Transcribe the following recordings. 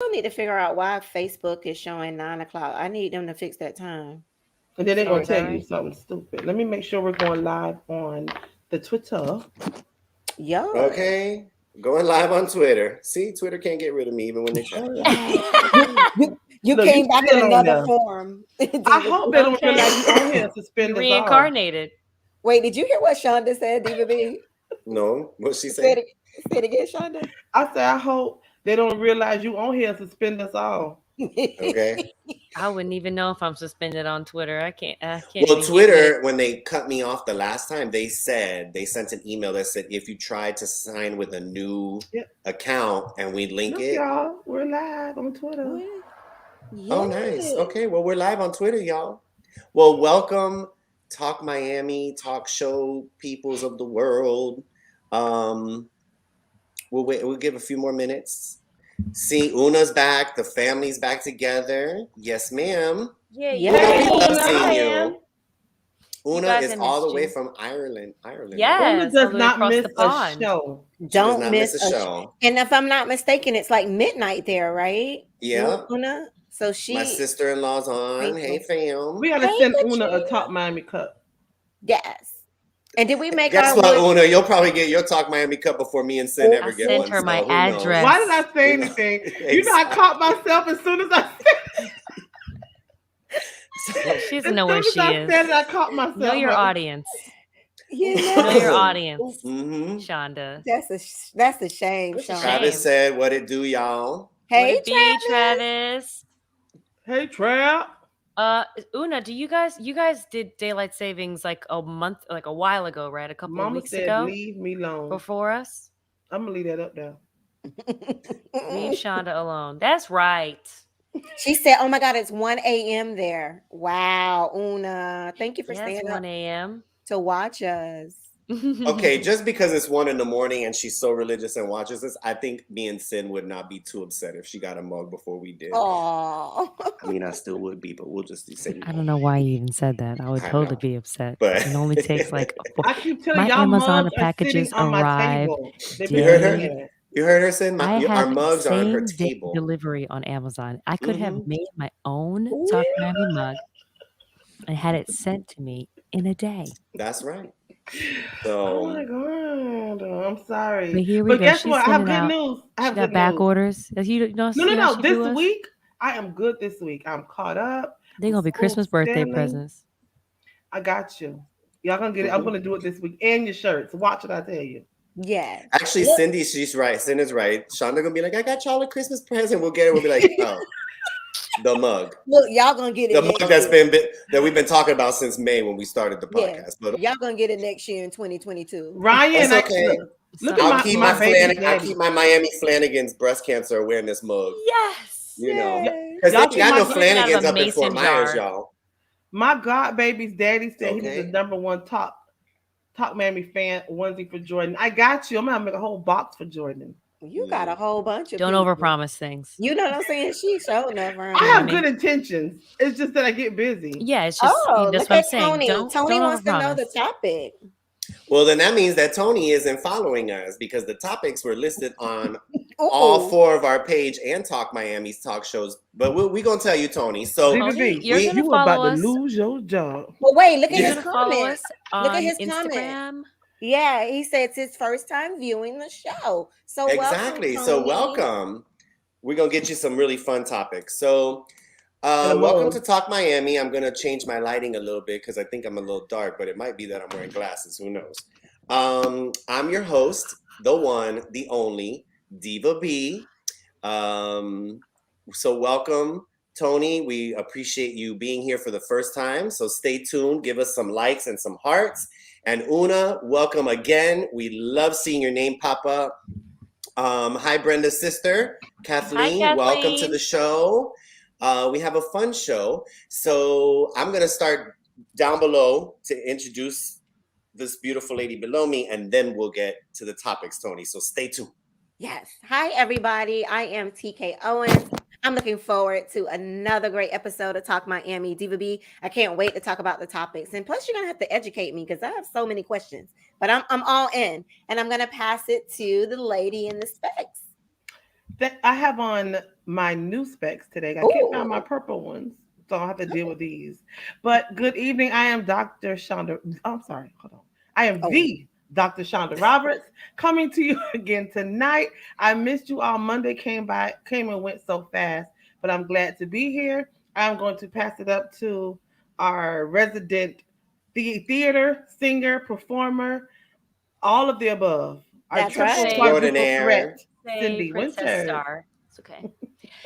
still need to figure out why Facebook is showing 9 o'clock. I need them to fix that time. And then they're Oh, gonna is that tell you right? something stupid. Let me make sure we're going live on the Twitter. Yeah. Okay. Going live on Twitter. See, Twitter can't get rid of me even when they try. You Look, came you back still in on another there. form. I hope they don't realize you on here and You suspend us all. reincarnated. Wait, did you hear what Shonda said, Diva B? No, what's she Say saying? it again, Shonda. I said, I hope they don't realize you on here and suspend us all. Okay. I wouldn't even know if I'm suspended on Twitter. I can't Well, even get with Twitter, it. when they cut me off the last time, they sent an email that said if you tried to sign with a new Yep. account and we link Look, it. y'all, we're live on Twitter. Oh, nice. Okay, well, we're live on Twitter, y'all. Well, welcome, Talk Miami, talk show peoples of the world. We'll wait. We'll give a few more minutes. See, Una's back. The family's back together. Yes, ma'am. Yeah, Yeah. Una, we Hey, love Una. seeing Hi, you. Em. Una guys, is I all the missed way you. from Ireland. Una Yes, all does the way not across miss the a pond. show. Don't not miss miss a show. And if I'm not mistaken, it's like midnight there, right? Yeah. Una. So My sister-in-law's on. Hey, fam. We gotta Hey, send Una a Katrina. Top Miami cup. Yes. And did we make Guess our what, one? Una? You'll probably get your Talk Miami cup before me and Sin ever I get sent one. her my So who knows? address. Why did I say You know, anything? You know, I caught myself as soon as I said So, She doesn't know where she is. said it, I caught myself. Know your audience. You Know know, your audience, mhm. Shonda. that's a shame, It's a Sean. shame. Travis said, "What it do, y'all?" Would Hey, it be Travis? Hey, Trap. Una, do you guys did daylight savings like a while ago, right? A couple of Mama weeks said, ago leave me alone. before us. I'm gonna leave that up there. Leave Shonda alone. That's right. She said, "Oh my God, it's 1 a.m. there." Wow, Una, thank you for Yeah, it's staying 1 up a.m. to watch us. Okay, just because it's 1 a.m. and she's so religious and watches this, I think me and Sin would not be too upset if she got a mug before we did. Oh, I mean, I still would be, but we'll just say. I don't know why you even said that. I would I totally know. be upset. But It only takes like I keep telling my y'all, Amazon mugs are packages sitting on my arrive table. They've you been heard her. sitting. You heard her, Sin. I Our have mugs are on her same day table. delivery on Amazon. I could have made my own Ooh. Talk Miami mug and had it sent to me in a day. That's right. Oh my So God, I'm sorry. But here we But go. guess She's what? I have sending good out. news. I She have got good back news. orders. You know, see how No. she do This us? week, I am good this week. I'm caught up. They're gonna be Christmas birthday presents. I got you. Y'all gonna get it. I'm gonna do it this week. And your shirts. Watch what I tell you. yes. actually, Look, Cindy, she's right. Sin is right. Shonda gonna be like, "I got y'all a Christmas present." We'll get it. We'll be like, "Oh, the mug." look, y'all gonna get it The mug next that's year. that we've been talking about since May when we started the Yeah, podcast. But y'all gonna get it next year in 2022. Ryan, that's okay. look I'll at keep my baby. I'll keep my Miami Flanagan's breast cancer awareness mug. Yes. You know, Yay. because they Y'all ain't see got my no kid Flanagans have a up in Fort mason Myers, jar. y'all. My god baby's daddy said he was Okay. the number one top Miami fan onesie for Jordan. I got you. I'm gonna make a whole box for Jordan. You got a whole bunch of Don't people. overpromise things. You know what I'm saying? She showing up around I here. have good intentions. It's just that I get busy. Yeah, it's just Oh, that's look what I'm at saying. Tony. Don't Tony wants to know the overpromise. topic. Well, then that means that Tony isn't following us because the topics were listed on Ooh. all 4 of our page and Talk Miami's talk shows. But we're gonna tell you, Tony. So DVB, you're gonna you were about follow to us. lose your job. Well, wait, look at You're his gonna follow comment. us Look at on his comment. Instagram. Yeah, he said it's his first time viewing the show. So exactly. welcome, So Tony. welcome. We're gonna get you some really fun topics. So And a welcome mug. to Talk Miami. I'm gonna change my lighting a little bit because I think I'm a little dark, but it might be that I'm wearing glasses. Who knows? I'm your host, the one, the only, Diva B. So welcome, Tony. We appreciate you being here for the first time. So stay tuned. Give us some likes and some hearts. And Una, welcome again. We love seeing your name pop up. Hi, Brenda's sister, Kathleen. Hi, Welcome to Kathleen. the show. We have a fun show. So I'm going to start down below to introduce this beautiful lady below me, and then we'll get to the topics, Tony. So stay tuned. Yes. Hi, everybody. I am TK Owens. I'm looking forward to another great episode of Talk Miami Diva B. I can't wait to talk about the topics. And plus, you're going to have to educate me because I have so many questions. But I'm all in. And I'm going to pass it to the lady in the specs. I have on my new specs today. I can't find my Ooh. purple ones, so I'll have to deal with these. But good evening. I am Dr. Shonda. Oh, I'm sorry. Hold on. I am Oh. the Dr. Shonda Roberts coming to you again tonight. I missed you all. Monday came and went so fast, but I'm glad to be here. I'm going to pass it up to our resident theater singer, performer, all of the above. Our That's triple right. quadruple Extraordinaire. threat, Say Cindy Princess Winters. Star. It's okay.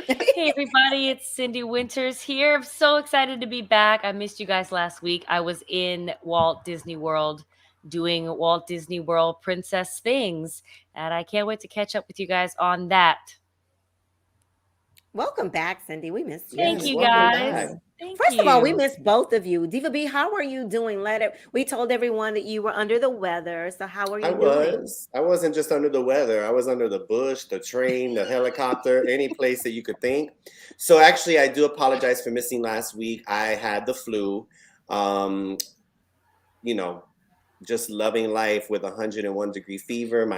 Hey everybody, it's Cindy Winters here. I'm so excited to be back. I missed you guys last week. I was in Walt Disney World doing Walt Disney World princess things, and I can't wait to catch up with you guys on that. Welcome back, Cindy. We missed you. We Thank Yes, missed you you. We welcome missed guys. back. you. Thank First of all, we you. missed both of you. Diva B, how are you doing? We told everyone that you were under the weather. So how are you doing? I wasn't just under the weather. I was under the bush, the train, the helicopter, any place that you could think. So actually, I do apologize for missing last week. I had the flu. Um, you know, just loving life with 101-degree fever.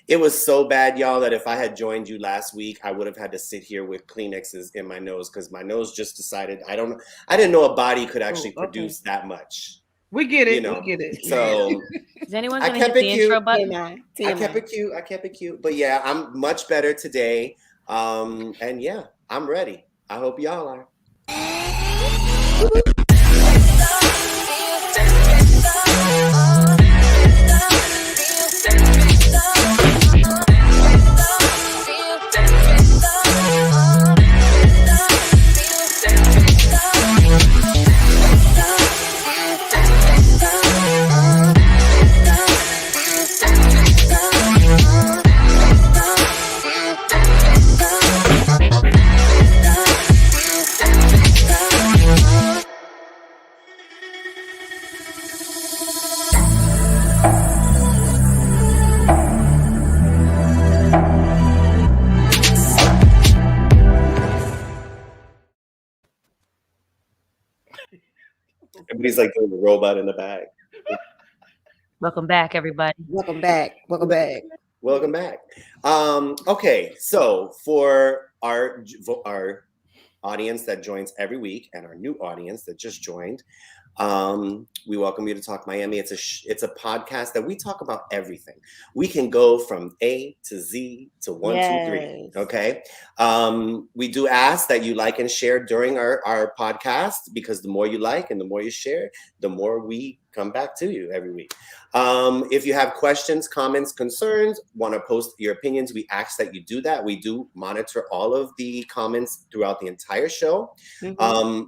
It was so bad, y'all, that if I had joined you last week, I would have had to sit here with Kleenexes in my nose because my nose just decided. I didn't know a body could actually Oh, okay. produce that much. We get it. You know, We get it. so Is anyone I going to hit kept it the cute. intro button? TMI. I kept TMI. it cute. I kept it cute. But yeah, I'm much better today. And yeah, I'm ready. I hope y'all are. Everybody's like doing the robot in the back. Welcome back, everybody. Welcome back. Welcome back. Welcome back. Okay, so for our audience that joins every week and our new audience that just joined, we welcome you to Talk Miami. It's a podcast that we talk about everything. We can go from A to Z to 1, 2, 3. Yes. Okay. We do ask that you like and share during our podcast because the more you like and the more you share, the more we come back to you every week. If you have questions, comments, concerns, want to post your opinions, we ask that you do that. We do monitor all of the comments throughout the entire show.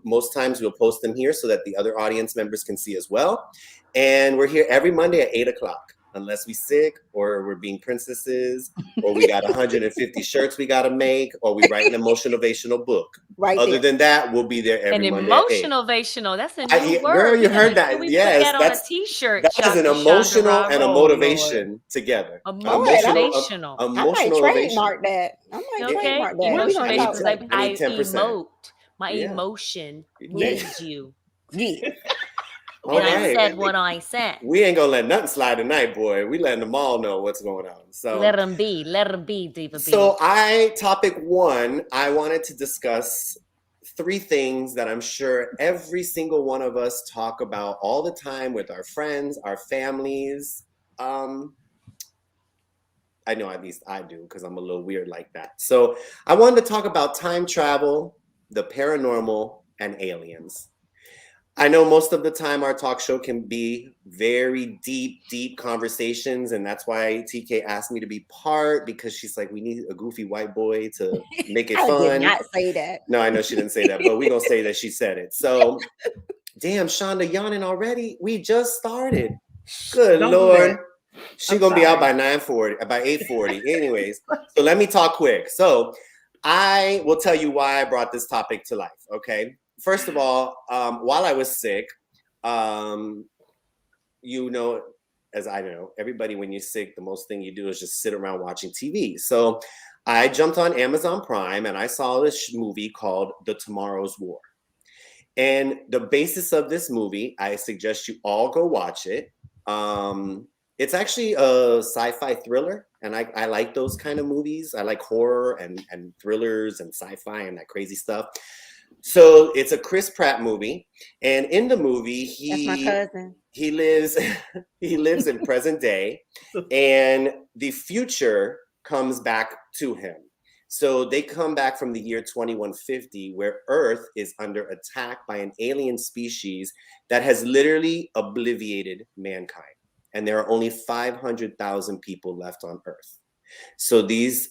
Most times we'll post them here so that the other audience members can see as well. And we're here every Monday at 8 o'clock. Unless we sick or we're being princesses or we got 150 shirts we got to make or we write an motivational book. Right Other there. than that, we'll be there every An Monday at 8. emotional, that's a new word. Girl, you heard that. Can we Yes, put that on a that's t-shirt? that is an Dr. Shonda emotional and a Roberts? motivation together. A An motivational. I might emotional motivation. trademark that. I might Okay, trademark that. What we emotional gonna based talk because about? I need 10%. emote. My Yeah. emotion Yeah. needs you. Yeah. All And I right. said what I said. We ain't gonna let nothing slide tonight, boy. We letting them all know what's going on. So Let them be, Diva B. So topic 1, I wanted to discuss 3 things that I'm sure every single one of us talk about all the time with our friends, our families. I know at least I do because I'm a little weird like that. So I wanted to talk about time travel, the paranormal, and aliens. I know most of the time our talk show can be very deep conversations. And that's why TK asked me to be part because she's like, we need a goofy white boy to make it I fun. did not say that. No, I know she didn't say that, but we're going to say that she said it. So, damn, Shonda yawning already. We just started. Good Don't do Lord. that. She's I'm going to be out sorry. by 9:40, by 8:40. Anyways, so let me talk quick. So I will tell you why I brought this topic to life, okay? First of all, while I was sick, you know, as I know, everybody, when you're sick, the most thing you do is just sit around watching TV. So I jumped on Amazon Prime and I saw this movie called The Tomorrow's War. And the basis of this movie, I suggest you all go watch it. It's actually a sci-fi thriller, and I like those kind of movies. I like horror and thrillers and sci-fi and that crazy stuff. So it's a Chris Pratt movie, and in the movie That's my cousin. he lives he lives in present day, and the future comes back to him. So they come back from the year 2150, where Earth is under attack by an alien species that has literally obliterated mankind. And there are only 500,000 people left on Earth. So these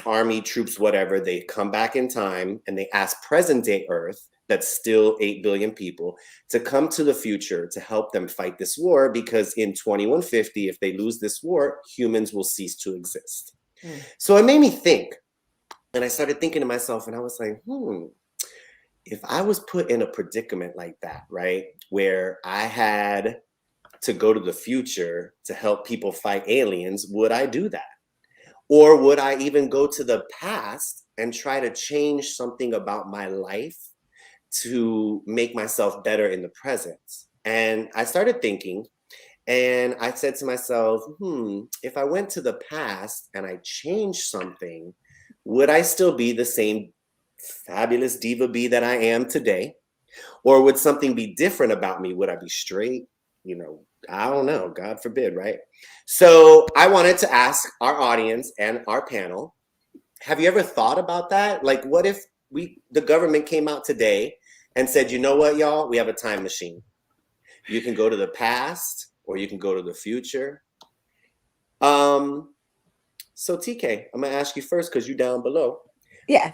army troops, whatever, they come back in time and they ask present day Earth, that's still 8 billion people, to come to the future to help them fight this war, because in 2150, if they lose this war, humans will cease to exist. So it made me think, and I started thinking to myself, and I was like, if I was put in a predicament like that, right, where I had to go to the future to help people fight aliens, would I do that? Or would I even go to the past and try to change something about my life to make myself better in the present? And I started thinking, and I said to myself, if I went to the past and I changed something, would I still be the same fabulous diva B that I am today? Or would something be different about me? Would I be straight? I don't know, God forbid, right? So I wanted to ask our audience and our panel, have you ever thought about that? Like, what if the government came out today and said, you know what, y'all, we have a time machine. You can go to the past or you can go to the future. So TK, I'm gonna ask you first because you're down below. Yeah.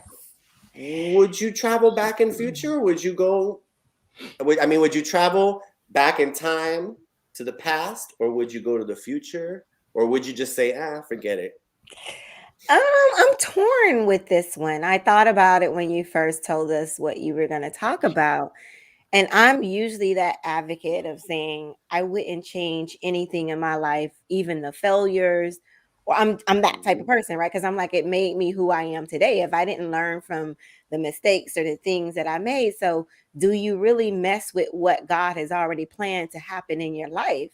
Would you travel back in future? Would you would you travel back in time to the past, or would you go to the future, or would you just say, forget it? I'm torn with this one. I thought about it when you first told us what you were going to talk about. And I'm usually that advocate of saying I wouldn't change anything in my life, even the failures. Or I'm that type of person, right? Because I'm like, it made me who I am today. If I didn't learn from the mistakes or the things that I made. So do you really mess with what God has already planned to happen in your life?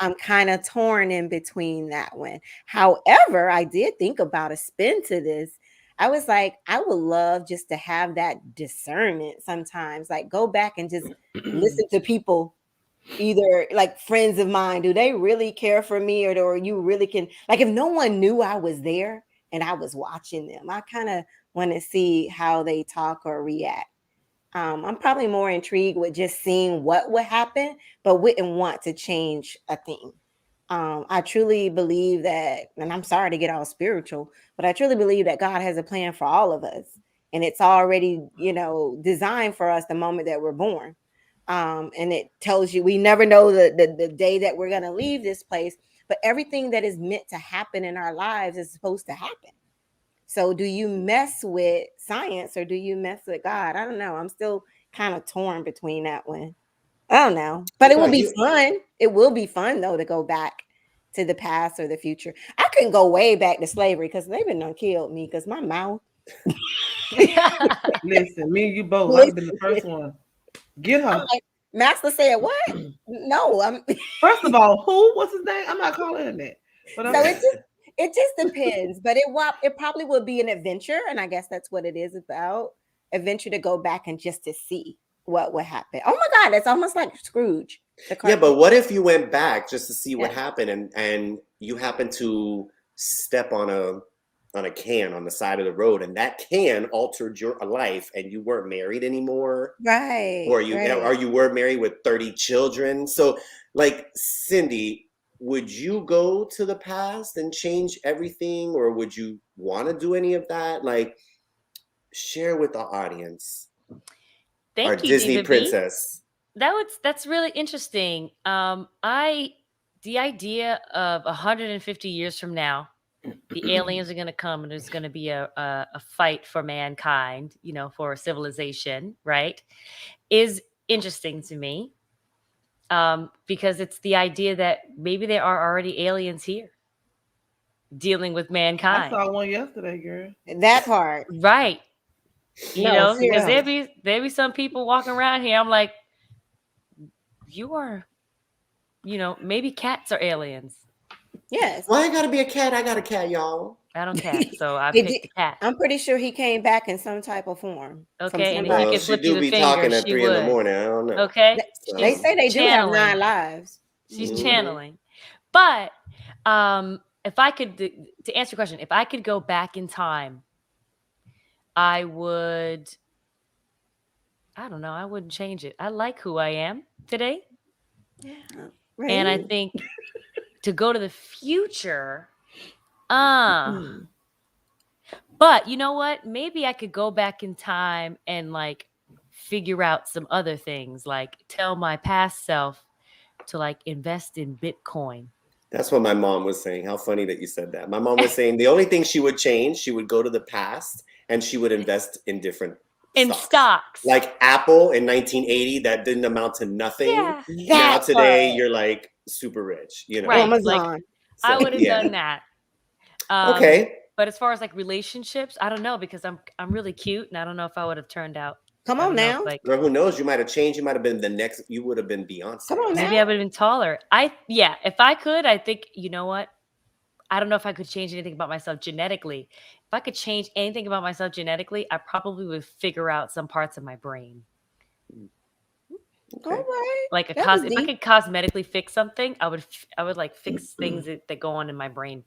I'm kind of torn in between that one. However, I did think about a spin to this. I was like, I would love just to have that discernment sometimes, like go back and just listen to people, either like friends of mine. Do they really care for me, or you really can, like, if no one knew I was there and I was watching them, I kind of want to see how they talk or react. I'm probably more intrigued with just seeing what would happen, but wouldn't want to change a thing. I truly believe that, and I'm sorry to get all spiritual, but I truly believe that God has a plan for all of us, and it's already, designed for us the moment that we're born. And it tells you we never know the day that we're going to leave this place, but everything that is meant to happen in our lives is supposed to happen. So do you mess with science or do you mess with God? I don't know. I'm still kind of torn between that one. I don't know. But it will be fun. It will be fun, though, to go back to the past or the future. I couldn't go way back to slavery because they've been done killed me because my mouth. Listen, me and you both. I've been the first one. Get her. Like, Master said, what? No, I'm. First of all, who? What's his name? I'm not calling him that. But So it just depends. But it probably would be an adventure, and I guess that's what it is about. Adventure to go back and just to see what would happen. Oh my God, it's almost like Scrooge. Yeah, but what if you went back just to see what happened, and you happened to step on a can on the side of the road, and that can altered your life, and you weren't married anymore, right? Or you were married with 30 children. So, like, Cindy, would you go to the past and change everything, or would you want to do any of that? Like, share with the audience. Thank our you, Disney Diva B. princess. That's really interesting. The idea of 150 years from now, the aliens are going to come and there's going to be a fight for mankind, for civilization, right? Is interesting to me, because it's the idea that maybe there are already aliens here dealing with mankind. I saw one yesterday, girl. That part, right? No, Because there be some people walking around here. I'm like, you are maybe cats are aliens. Yes. Why I gotta be a cat? I got a cat, y'all. I don't cat, so I He picked did. the cat. I'm pretty sure he came back in some type of form from Okay, and if he somebody. could She flip you do the be finger, talking at she 3 in the would. morning. I don't know. Okay, They she's So, say they do have 9 channeling. lives. She's Mhm. channeling. But if I could, to answer your question, if I could go back in time, I would. I don't know. I wouldn't change it. I like who I am today, Yeah. and I Right. think to go to the future. Uh Mm. but you know what? Maybe I could go back in time and like figure out some other things, like tell my past self to like invest in Bitcoin. that's what my mom was saying. How funny that you said that. My mom was saying the only thing she would change, she would go to the past and she would invest in different In stocks. stocks. Like Apple in 1980, that didn't amount to nothing. Yeah. Now That today, part. you're like super rich, Right. Like Amazon. I So would have yeah. done that. Okay. But as far as like relationships, I don't know because I'm really cute and I don't know if I would have turned out. Come I on don't know if now. like Girl, who knows? You might have changed. You might have been the next. You would have been Come Beyonce or on now. maybe I would have been taller. If I could, I think you know what? I don't know if I could change anything about myself genetically. If I could change anything about myself genetically, I probably would figure out some parts of my brain. All Okay. right. Like That was if I deep. could cosmetically fix something, I would like fix things that go on in my brain.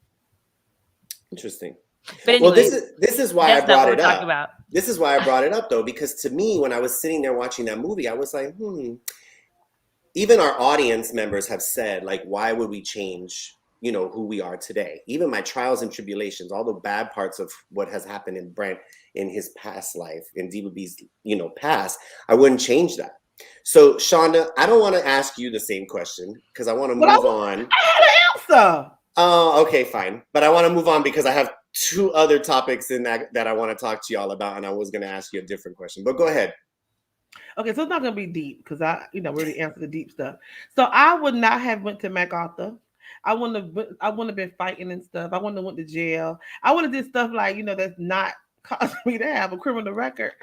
Interesting. But Well, anyways, this is why I that's not brought what we're it talking up. about. This is why I brought it up though, because to me, when I was sitting there watching that movie, I was like, even our audience members have said, like, why would we change, who we are today? Even my trials and tribulations, all the bad parts of what has happened in Brent in his past life, in Diva B's, past, I wouldn't change that. So, Shonda, I don't want to ask you the same question because I want to But move on. I had an answer. Oh, okay, fine. But I want to move on because I have 2 other topics in that I want to talk to y'all about, and I was going to ask you a different question. But go ahead. Okay, so it's not gonna be deep because we already answered the deep stuff. So I would not have went to MacArthur. I wouldn't have been fighting and stuff. I wouldn't have went to jail. I would have did stuff like that's not causing me to have a criminal record.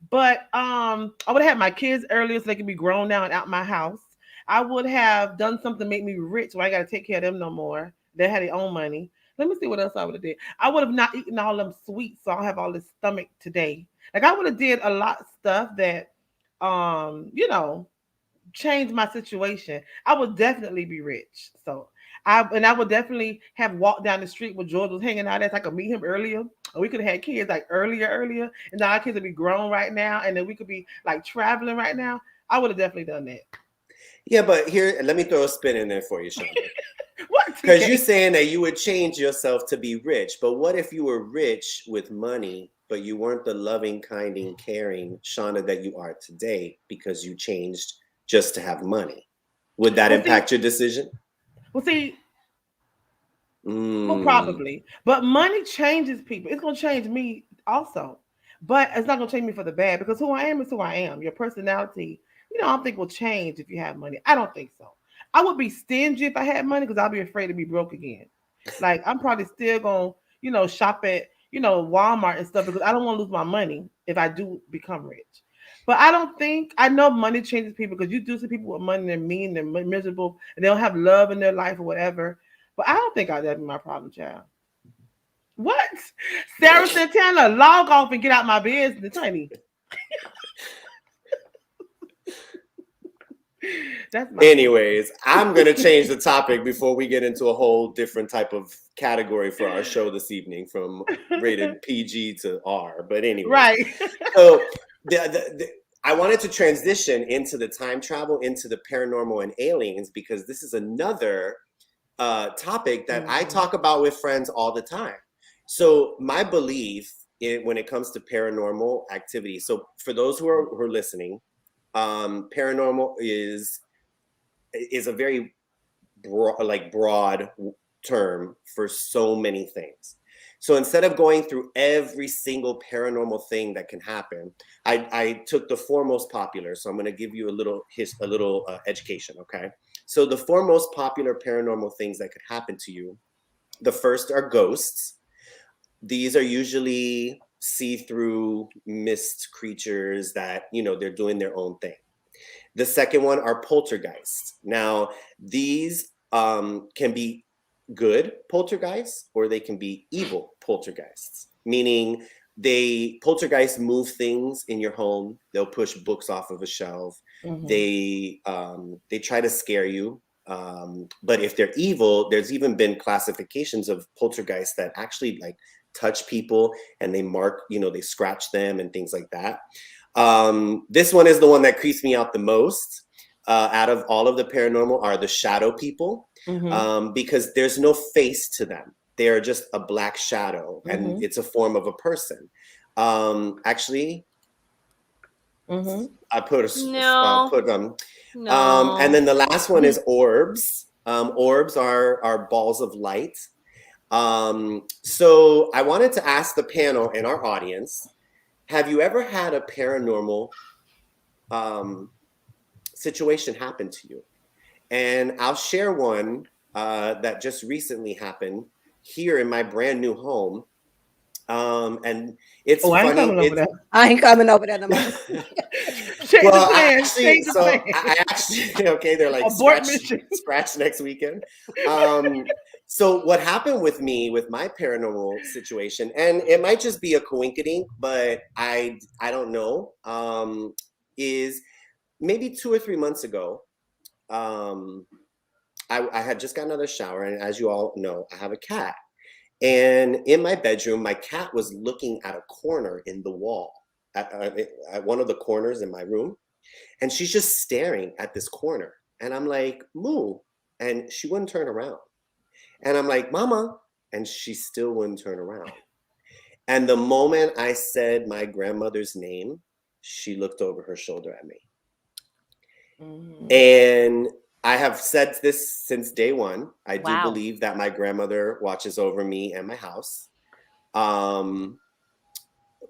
But I would have had my kids earlier so they could be grown now and out my house. I would have done something to make me rich where I got to take care of them no more. They had their own money. Let me see what else I would have did. I would have not eaten all them sweets, so I don't have all this stomach today. Like I would have did a lot of stuff that change my situation. I would definitely be rich. So I would definitely have walked down the street where George was hanging out at. So I could meet him earlier. Or we could have had kids like earlier. And now our kids would be grown right now. And then we could be like traveling right now. I would have definitely done that. Yeah, but here, let me throw a spin in there for you, Shonda. What? Because TK? you're saying that you would change yourself to be rich, but what if you were rich with money, but you weren't the loving, kind, and caring Shauna that you are today because you changed just to have money? Would that impact your decision? Well, see, well, Mm, probably. But money changes people. It's gonna change me also. But it's not gonna change me for the bad because who I am is who I am. Your personality, I don't think will change if you have money. I don't think so. I would be stingy if I had money because I'll be afraid to be broke again. Like I'm probably still gonna, shop at, Walmart and stuff because I don't want to lose my money if I do become rich. But I know money changes people because you do see people with money, they're mean, they're miserable, and they don't have love in their life or whatever. But I don't think that'd be my problem, child. What? Sarah Santana, log off and get out my business, honey. That's my Anyways, I'm going to change the topic before we get into a whole different type of category for our show this evening from rated PG to R. But anyway, right. So I wanted to transition into the time travel, into the paranormal and aliens, because this is another topic that I talk about with friends all the time. So my belief when it comes to paranormal activity. So for those who are listening, paranormal is a very broad term for so many things. So instead of going through every single paranormal thing that can happen, I took the 4 most popular. So I'm going to give you a little education. Okay. So the 4 most popular paranormal things that could happen to you. The first are ghosts. These are usually see-through mist creatures that, they're doing their own thing. The second one are poltergeists. Now, these can be good poltergeists or they can be evil poltergeists, meaning poltergeists move things in your home. They'll push books off of a shelf. Mhm. They try to scare you. But if they're evil, there's even been classifications of poltergeists that actually like touch people and they mark, they scratch them and things like that. This one is the one that creeps me out the most. Out of all of the paranormal are the shadow people, because there's no face to them. They are just a black shadow, and it's a form of a person. Actually, I put them. No. And then the last one is orbs. Orbs are balls of light. So I wanted to ask the panel and our audience, have you ever had a paranormal situation happen to you? And I'll share one that just recently happened here in my brand new home. And it's funny. I ain't coming over there no more. Well, I actually, okay, they're like scratch next weekend. So what happened with me with my paranormal situation, and it might just be a coincidence, but I don't know, is maybe 2 or 3 months ago, I had just gotten out of the shower, and as you all know, I have a cat. And in my bedroom, my cat was looking at a corner in the wall, at one of the corners in my room. And she's just staring at this corner. And I'm like, moo. And she wouldn't turn around. And I'm like, mama. And she still wouldn't turn around. And the moment I said my grandmother's name, she looked over her shoulder at me. And I have said this since day one. I do believe that my grandmother watches over me and my house.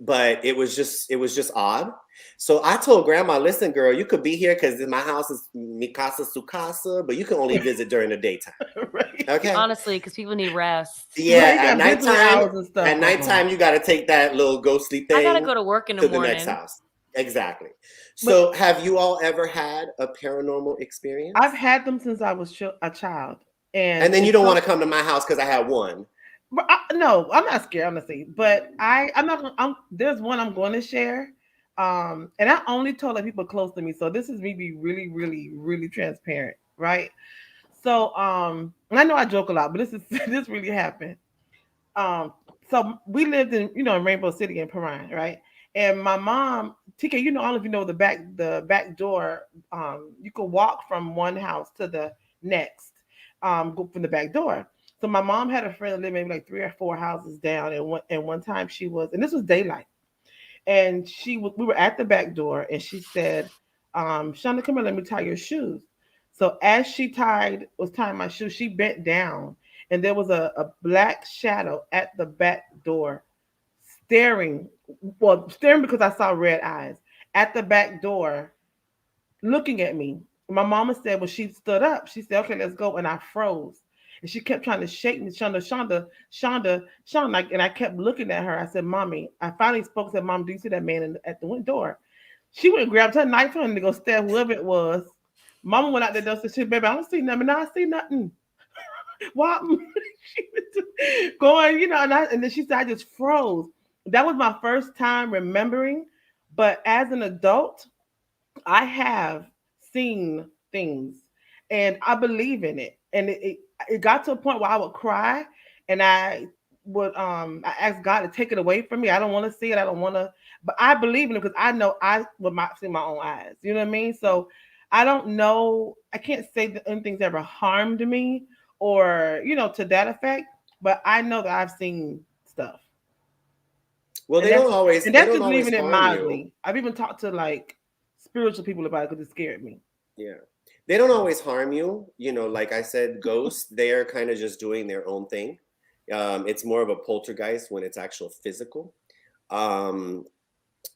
But it was just odd. So I told grandma, listen, girl, you could be here because my house is mi casa su casa, but you can only visit during the daytime. Right. Okay. Honestly, because people need rest. Yeah, at nighttime, you got to take that little ghostly thing. I got to go to work in the morning. The next house. Exactly. So have you all ever had a paranormal experience? I've had them since I was a child. And then you don't want to come to my house because I had one. But no, I'm not scared, honestly. But I'm not. There's one I'm going to share, and I only told like people close to me. So this is me be really, really, really transparent, right? So and I know I joke a lot, but this really happened. So we lived in Rainbow City in Paran, right? And my mom, TK, all of you know the back door. You could walk from one house to the next, go from the back door. So my mom had a friend that lived maybe like 3 or 4 houses down, and one time she was, and this was daylight, and we were at the back door, and she said, "Shonda, come here, let me tie your shoes." So as she was tying my shoes, she bent down, and there was a black shadow at the back door, staring because I saw red eyes at the back door, looking at me. My mama said when she stood up, she said, "Okay, let's go," and I froze. And she kept trying to shake me, Shonda, and I kept looking at her. I said, "Mommy," I finally spoke and said, "Mom, do you see that man at the window door?" She went and grabbed her knife and to go stab whoever it was. Mama went out the door and said, "Baby, I don't see nothing." "No, I see nothing." Why? She was going, and then she said, "I just froze." That was my first time remembering. But as an adult, I have seen things, and I believe in it. And it got to a point where I would cry, and I would I asked God to take it away from me. I don't want to see it. I don't want to, but I believe in it because I know I would see my own eyes. You know what I mean? So I don't know. I can't say that anything's ever harmed me or to that effect, but I know that I've seen stuff. Well, they don't always. And that's just leaving it mildly. I've even talked to like spiritual people about it because it scared me. Yeah. They don't always harm you. Like I said, ghosts, they are kind of just doing their own thing. It's more of a poltergeist when it's actual physical. And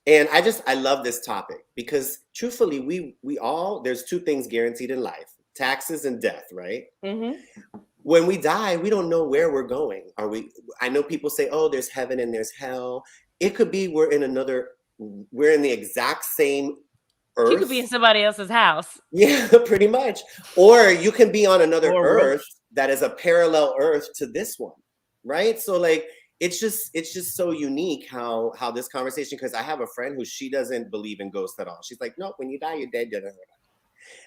I love this topic because truthfully, we all, there's 2 things guaranteed in life, taxes and death, right? When we die, we don't know where we're going. I know people say, oh, there's heaven and there's hell. It could be we're in the exact same You could be in Earth. somebody else's house. Yeah, pretty much. Or you can be on another Or Earth roast. that is a parallel Earth to this one, right? So like it's just so unique how this conversation, because I have a friend who she doesn't believe in ghosts at all. She's like, nope, when you die, you're dead.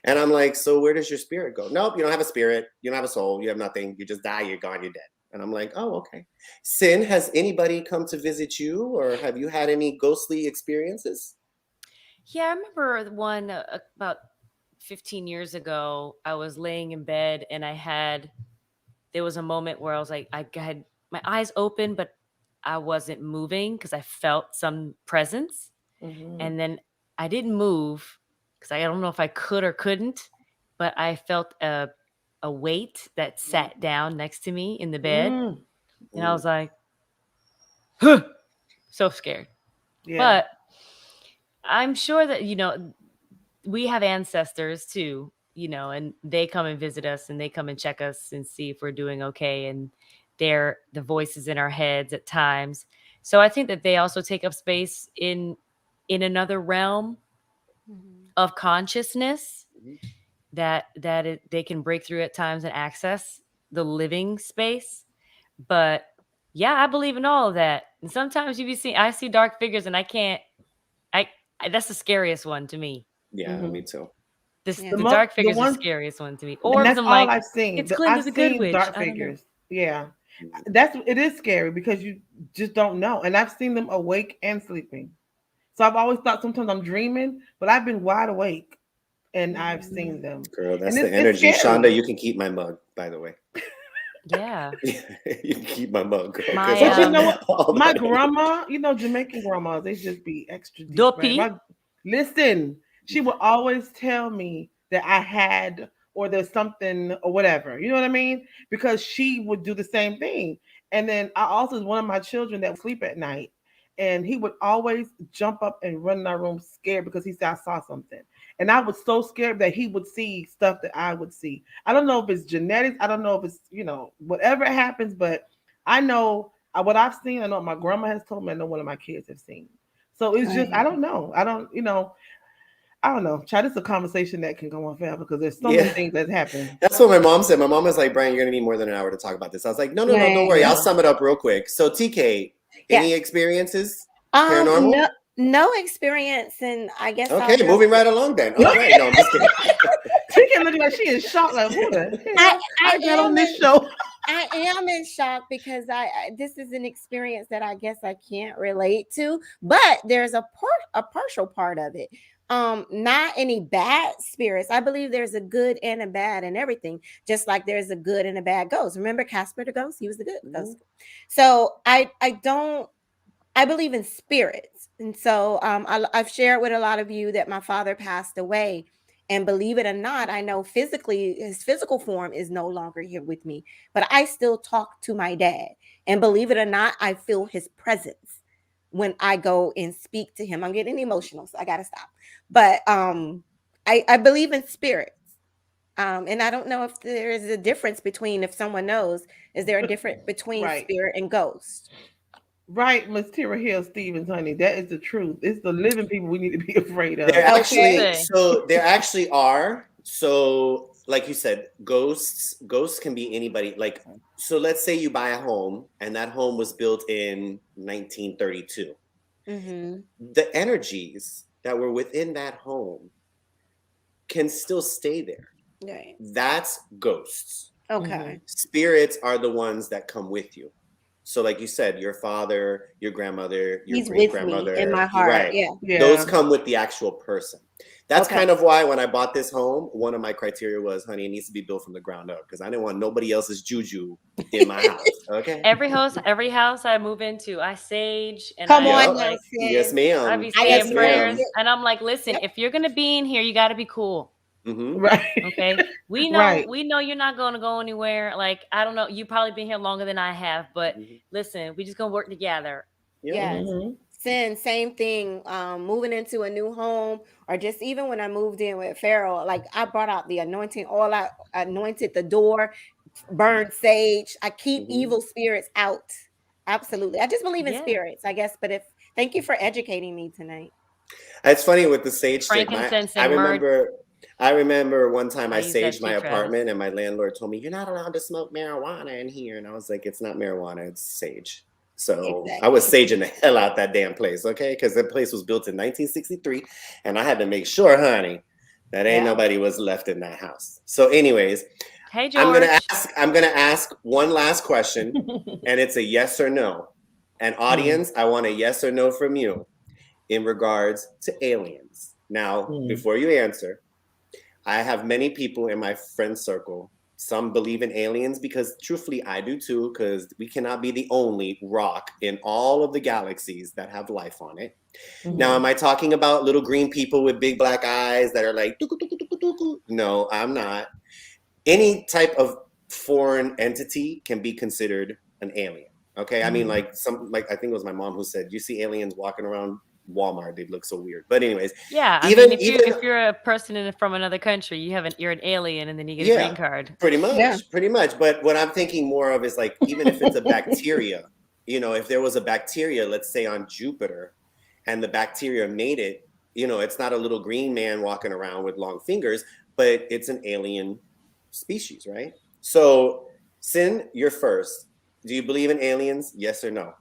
And I'm like, so where does your spirit go? Nope, you don't have a spirit. You don't have a soul. You have nothing. You just die. You're gone. You're dead. And I'm like, oh, okay. Sin, has anybody come to visit you, or have you had any ghostly experiences? Yeah, I remember the one about 15 years ago. I was laying in bed and there was a moment where I was like, I had my eyes open, but I wasn't moving because I felt some presence. Mm-hmm. And then I didn't move because I don't know if I could or couldn't, but I felt a weight that sat down next to me in the bed. Mm. And I was like, huh, so scared. Yeah. But I'm sure that, we have ancestors too, and they come and visit us and they come and check us and see if we're doing okay. And they're the voices in our heads at times. So I think that they also take up space in another realm of consciousness Mhm. they can break through at times and access the living space. But yeah, I believe in all of that. And sometimes I see dark figures and I can't, that's the scariest one to me. Yeah, Mm-hmm. me too. Yeah. The dark The figures are the one, scariest one to me. and Orbs, that's I'm all like, I've seen. it's Glinda I've the Good seen Witch. dark I don't know. figures. Yeah, Mhm. it is scary because you just don't know. And I've seen them awake and sleeping. So I've always thought sometimes I'm dreaming, but I've been wide awake and I've seen them, Girl, and that's the it's energy. Shonda, scary. you can keep my mug, by the way. Yeah. You can keep my mug, girl, because My But you know what? all My that energy. grandma, Jamaican grandmas, they just be extra deep, right? Dopey. Listen, she would always tell me that I had or there's something or whatever. You know what I mean? Because she would do the same thing. And then I also, one of my children that would sleep at night, and he would always jump up and run in our room scared because he said I saw something. And I was so scared that he would see stuff that I would see. I don't know if it's genetics. I don't know if it's, whatever happens, but I know what I've seen. I know what my grandma has told me. I know one of my kids have seen. So it's just, I Right. don't know. I don't know. Child, it's a conversation that can go on forever because there's so many Yeah. things that happen. That's what my mom said. My mom was like, Brian, you're going to need more than an hour to talk about this. I was like, no, no, no, don't Right. worry. I'll Yeah. sum it up real quick. So, TK, any Yes. experiences? Paranormal? No experience, and I guess I'll Okay, just. moving right along then. All right. No, I'm just kidding. TK looking like she in shock. Like, what the hell? I got on this in, show. I am in shock because this is an experience that I guess I can't relate to, but there's a partial part of it. Not any bad spirits. I believe there's a good and a bad and everything, just like there's a good and a bad ghost. Remember Casper the ghost? He was the good ghost. So I believe in spirits. And so I've shared with a lot of you that my father passed away. And believe it or not, I know physically his physical form is no longer here with me, but I still talk to my dad. And believe it or not, I feel his presence when I go and speak to him. I'm getting emotional, so I got to stop. But I believe in spirits. And I don't know if there is a difference between, if someone knows, is there a difference between Right. spirit and ghost? Right, Miss Tira Hill Stevens, honey. That is the truth. It's the living people we need to be afraid of. Okay. There actually are. So, like you said, ghosts can be anybody. Like, so let's say you buy a home and that home was built in 1932. Mm-hmm. The energies that were within that home can still stay there. Right. That's ghosts. Okay. Spirits are the ones that come with you. So, like you said, your father, your grandmother, your He's great with me in my grandmother, heart. right? Yeah. Yeah. Those come with the actual person. That's Okay. kind of why when I bought this home, one of my criteria was, honey, it needs to be built from the ground up because I didn't want nobody else's juju in my house. Okay. Every house I move into, I sage and Come I on Yep. now, like Yes, sis. I be ma'am. I Yes, saying agree. prayers, ma'am. and I'm like, listen, Yep. if you're gonna be in here, you got to be cool. Mm-hmm. Right. Okay, Right. we know you're not going to go anywhere. Like, I don't know, you probably been here longer than I have, but listen, we just gonna work together. Yeah. Yes. Mm-hmm. Same thing. Moving into a new home, or just even when I moved in with Farrell, like I brought out the anointing oil, I anointed the door, burned sage. I keep evil spirits out. Absolutely. I just believe in Yeah. spirits, I guess. But thank you for educating me tonight. It's funny with the sage stick. Frankincense I and myrrh. remember, I remember one time I use that saged too, my Travis. apartment, and my landlord told me, "You're not allowed to smoke marijuana in here." And I was like, "It's not marijuana, it's sage." So I was saging the hell out that damn place, okay? Because the place was built in 1963, and I had to make sure, honey, that ain't nobody was left in that house. So, anyways, Hey, George. I'm gonna ask one last question, and it's a yes or no. And audience, I want a yes or no from you in regards to aliens. Now, before you answer, I have many people in my friend circle. Some believe in aliens because truthfully, I do too, because we cannot be the only rock in all of the galaxies that have life on it. Now, am I talking about little green people with big black eyes that are like, "Tuku, tuku, tuku, tuku"? No, I'm not. Any type of foreign entity can be considered an alien. Okay. I mean, like I think it was my mom who said, you see aliens walking around Walmart, they look so weird. But anyways, yeah, I mean, if you're a person from another country, you're an alien, and then you get a green card. Pretty much. But what I'm thinking more of is like, even if it's a bacteria, if there was a bacteria, let's say on Jupiter, and the bacteria made it, it's not a little green man walking around with long fingers, but it's an alien species, right? So, Sin, you're first. Do you believe in aliens? Yes or no?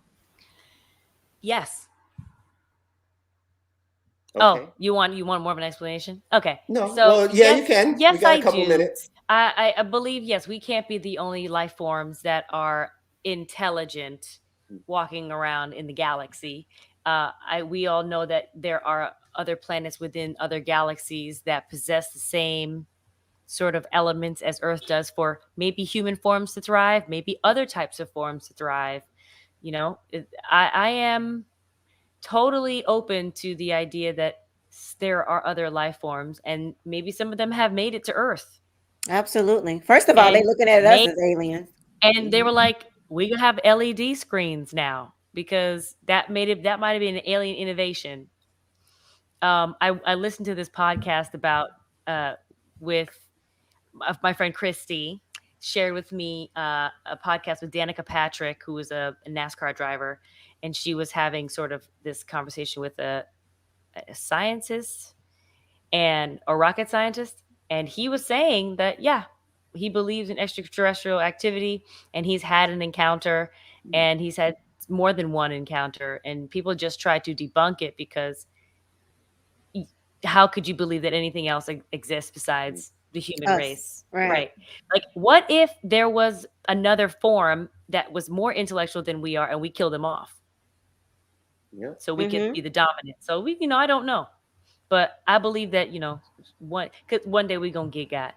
Yes. Okay. Oh, you want more of an explanation? Okay. No. So Well, yeah, you can. Yes, we got I a couple do. minutes. I believe, yes, we can't be the only life forms that are intelligent walking around in the galaxy. We all know that there are other planets within other galaxies that possess the same sort of elements as Earth does for maybe human forms to thrive, maybe other types of forms to thrive. I am totally open to the idea that there are other life forms, and maybe some of them have made it to Earth. Absolutely. First of all, they're looking at us as aliens. And they were like, we can have LED screens now, because that might have been an alien innovation. I listened to this podcast about with my friend Christy shared with me a podcast with Danica Patrick, who was a NASCAR driver, and she was having sort of this conversation with a scientist and a rocket scientist, and he was saying that he believes in extraterrestrial activity, and he's had an encounter, and he's had more than one encounter, and people just try to debunk it because how could you believe that anything else exists besides the human race? Right. Like, what if there was another form that was more intellectual than we are, and we killed them off? Yeah. So we could be the dominant. So I don't know. But I believe that, one day we're going to get got.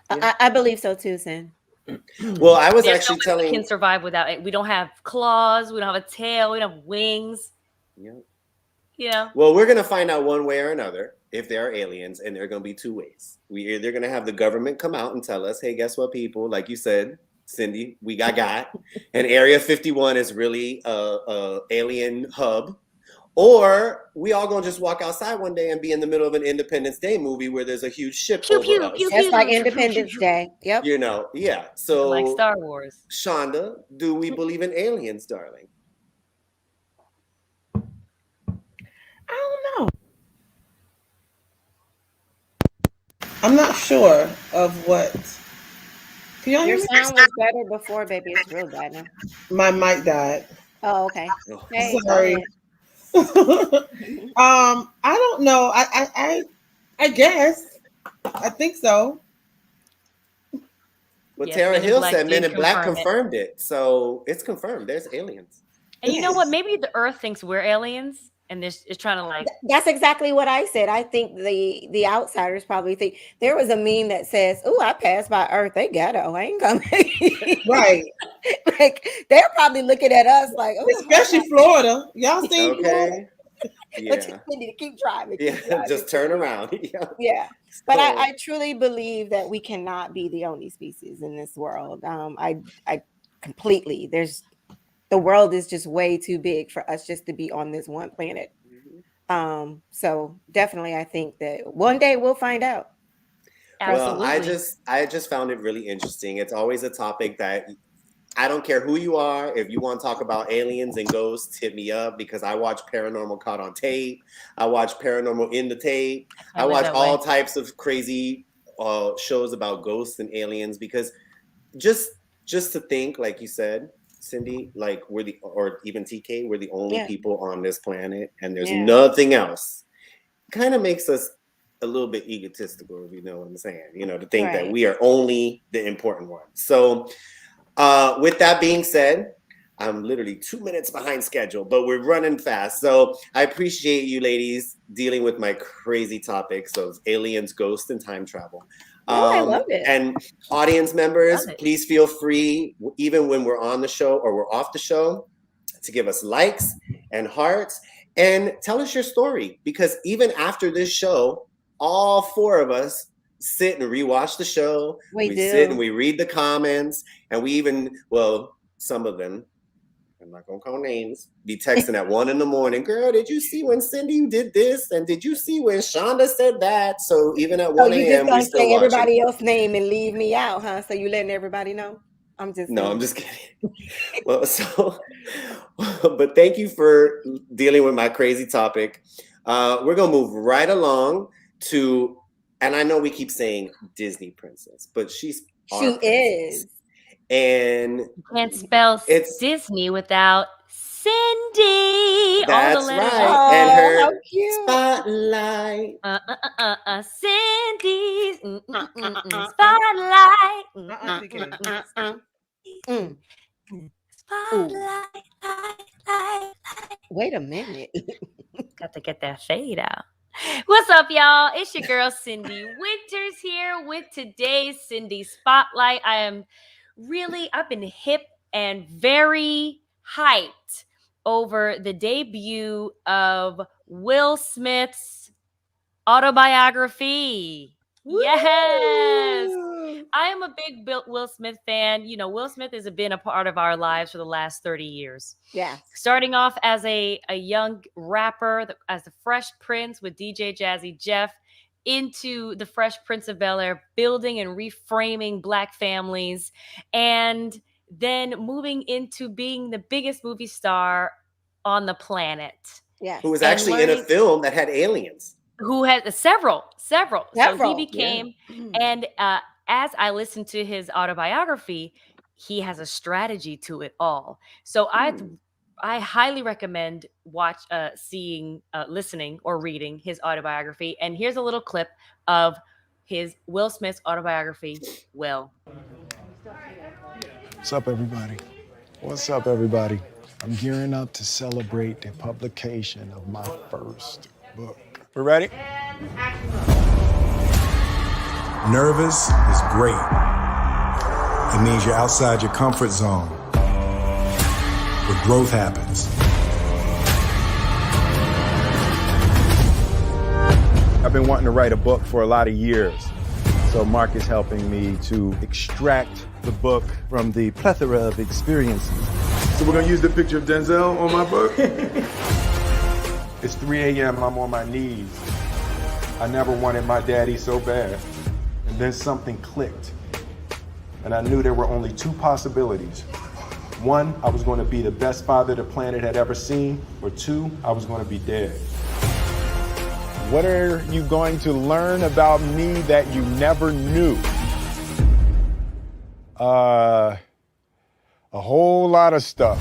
I believe so too, Sin. Well, I was actually telling... We can survive without it. We don't have claws. We don't have a tail. We don't have wings. Yeah. Well, we're going to find out one way or another if there are aliens, and there are going to be two ways. We're either going to have the government come out and tell us, hey, guess what, people? Like you said, Cindy, we got. And Area 51 is really a alien hub. Or we all gonna just walk outside one day and be in the middle of an Independence Day movie where there's a huge ship over us. That's like Independence Day. Yep. Yeah. So like Star Wars. Shonda, do we believe in aliens, darling? I don't know. I'm not sure of what. Can y'all hear me? Your sound was better before, baby. It's real bad now. My mic died. Oh, okay. Hey, sorry. I don't know. I guess. I think so. Well, Tara Hill said Men in Black confirmed it. So it's confirmed. There's aliens. And you know what? Maybe the Earth thinks we're aliens, and it's trying to like... That's exactly what I said. I think the outsiders probably think. There was a meme that says, "Oh, I passed by Earth. They ghetto. I ain't coming." Right. Like, they're probably looking at us like, "Oh." Especially Florida. Y'all seen Florida? Yeah. But you need to keep driving. Just turn around. Yeah. But I truly believe that we cannot be the only species in this world. I completely, the world is just way too big for us just to be on this one planet. So definitely, I think that one day we'll find out. Absolutely. Well, I just found it really interesting. It's always a topic that I don't care who you are. If you want to talk about aliens and ghosts, hit me up because I watch Paranormal Caught on Tape. I watch Paranormal in the Tape. I watch all types of crazy shows about ghosts and aliens because just to think, like you said, Cindy, like or even TK, we're the only people on this planet and there's nothing else. Kind of makes us a little bit egotistical, if you know what I'm saying, to think that we are only the important ones. So with that being said, I'm literally 2 minutes behind schedule, but we're running fast. So I appreciate you ladies dealing with my crazy topics of aliens, ghosts, and time travel. I love it. And audience members, please feel free, even when we're on the show or we're off the show, to give us likes and hearts and tell us your story. Because even after this show, all 4 of us sit and rewatch the show. We sit and we read the comments, and we even, some of them, I'm not gonna call names, be texting at 1 a.m. Girl, did you see when Cindy did this? And did you see when Shonda said that? So even at 1 a.m. you just gonna say everybody else's name and leave me out, huh? So you letting everybody know? I'm just kidding. But thank you for dealing with my crazy topic. We're gonna move right along to, and I know we keep saying Disney princess, but she is. And you can't spell Disney without Cindy. That's right. And her spotlight. Cindy's spotlight. Wait a minute. Got to get that fade out. What's up, y'all? It's your girl Cindy Winters here with today's Cindy Spotlight. I've been hip and very hyped over the debut of Will Smith's autobiography. Woo! Yes. I am a big Will Smith fan. Will Smith has been a part of our lives for the last 30 years. Yeah. Starting off as a young rapper, as the Fresh Prince with DJ Jazzy Jeff, into the Fresh Prince of Bel-Air, building and reframing Black families, and then moving into being the biggest movie star on the planet. Yeah. Who was actually in a film that had aliens. Who had several. So he became, and as I listened to his autobiography, he has a strategy to it all. So I highly recommend listening or reading his autobiography. And here's a little clip of his Will Smith's autobiography, Will. What's up, everybody? What's up, everybody? I'm gearing up to celebrate the publication of my first book. We ready? Nervous is great. It means you're outside your comfort zone. But growth happens. I've been wanting to write a book for a lot of years. So Mark is helping me to extract the book from the plethora of experiences. So we're gonna use the picture of Denzel on my book? It's 3 a.m., I'm on my knees. I never wanted my daddy so bad. And then something clicked. And I knew there were only 2 possibilities. 1, I was going to be the best father the planet had ever seen, or 2, I was going to be dead. What are you going to learn about me that you never knew? A whole lot of stuff.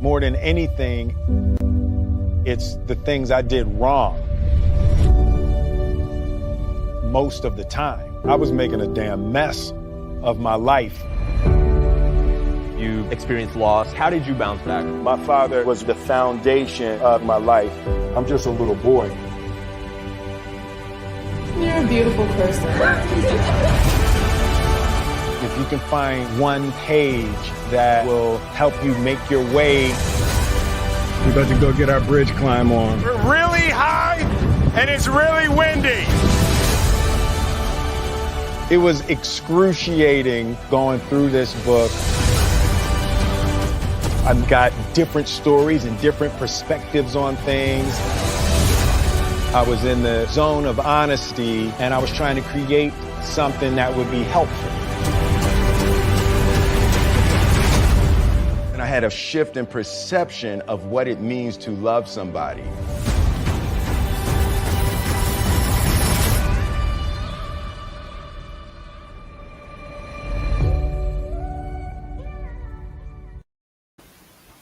More than anything, it's the things I did wrong. Most of the time, I was making a damn mess of my life. You experienced loss. How did you bounce back? My father was the foundation of my life. I'm just a little boy. You're a beautiful person. If you can find one page that will help you make your way, we're about to go get our bridge climb on. We're really high and it's really windy. It was excruciating going through this book. I've got different stories and different perspectives on things. I was in the zone of honesty, and I was trying to create something that would be helpful. And I had a shift in perception of what it means to love somebody.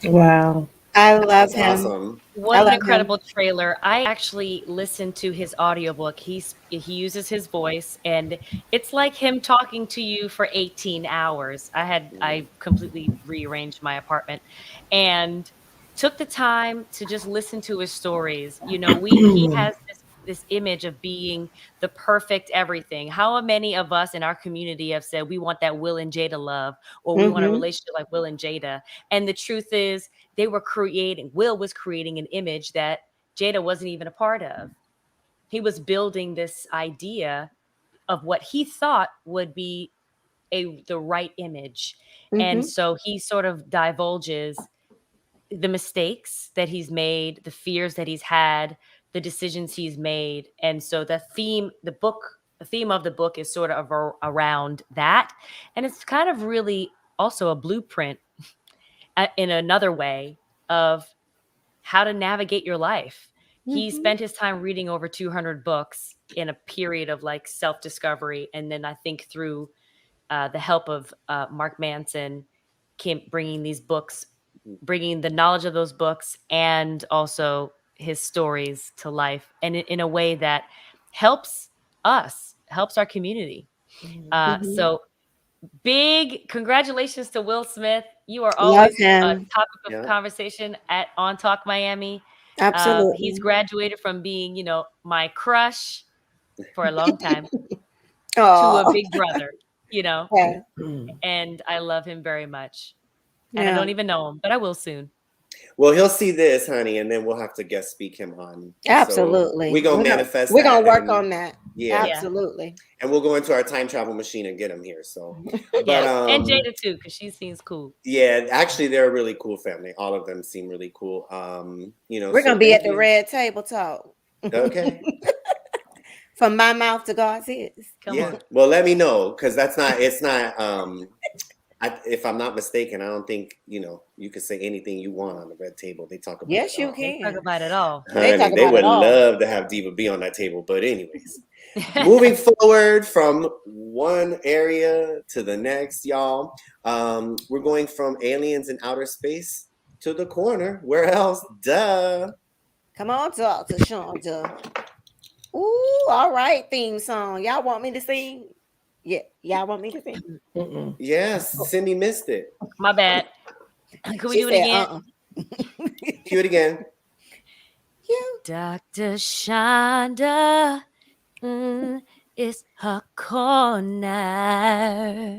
Wow. I love That's him. awesome. What I an love incredible trailer. I actually listened to his audiobook. He uses his voice, and it's like him talking to you for 18 hours. I completely rearranged my apartment and took the time to just listen to his stories. You know, he has this image of being the perfect everything. How many of us in our community have said we want that Will and Jada love, or we want a Mhm. relationship like Will and Jada? And the truth is, Will was creating an image that Jada wasn't even a part of. He was building this idea of what he thought would be the right image. And Mhm. so he sort of divulges the mistakes that he's made, the fears that he's had, the decisions he's made. And so the theme of the book is sort of around that. And it's kind of really also a blueprint in another way of how to navigate your life. He Mhm. spent his time reading over 200 books in a period of like self-discovery. And then I think through the help of Mark Manson, bringing the knowledge of those books and also his stories to life, and in a way that helps our community. Mhm. So big congratulations to Will Smith. You are Love always a him. topic of Yeah. conversation at On Talk Miami. He's Absolutely. graduated from being, my crush for a long time to a Oh, big brother, yeah. and I love him very much. And I Yeah. don't even know him, but I will soon. Well, he'll see this, honey, and then we'll have to guest speak him on. So Absolutely. we're gonna manifest We're that. gonna work and, on that. Yeah. Absolutely. And we'll go into our time travel machine and get him here. So, but Yes, and Jada too, because she seems cool. yeah, actually, they're a really cool family. All of them seem really cool. We're so gonna be thank at the you. red table talk. Okay. From my mouth to God's ears. Come Yeah. on. Well, let me know, because it's not. If I'm not mistaken, I don't think you can say anything you want on the red table. They talk about Yes, it you all. They talk can. about it all. They Honey, talk they about would it all. love to have Diva B on that table. But anyways, moving forward from one area to the next, y'all. We're going from aliens in outer space to the corner. Where else? Duh. Come on, talk to Shonda. Ooh, all right, theme song. Y'all want me to sing? Yeah, y'all want me to sing? Mm-mm. Yes, Cindy missed it. My bad. Can we She do it said, again? Cue it again. You. Dr. Shonda, it's her corner.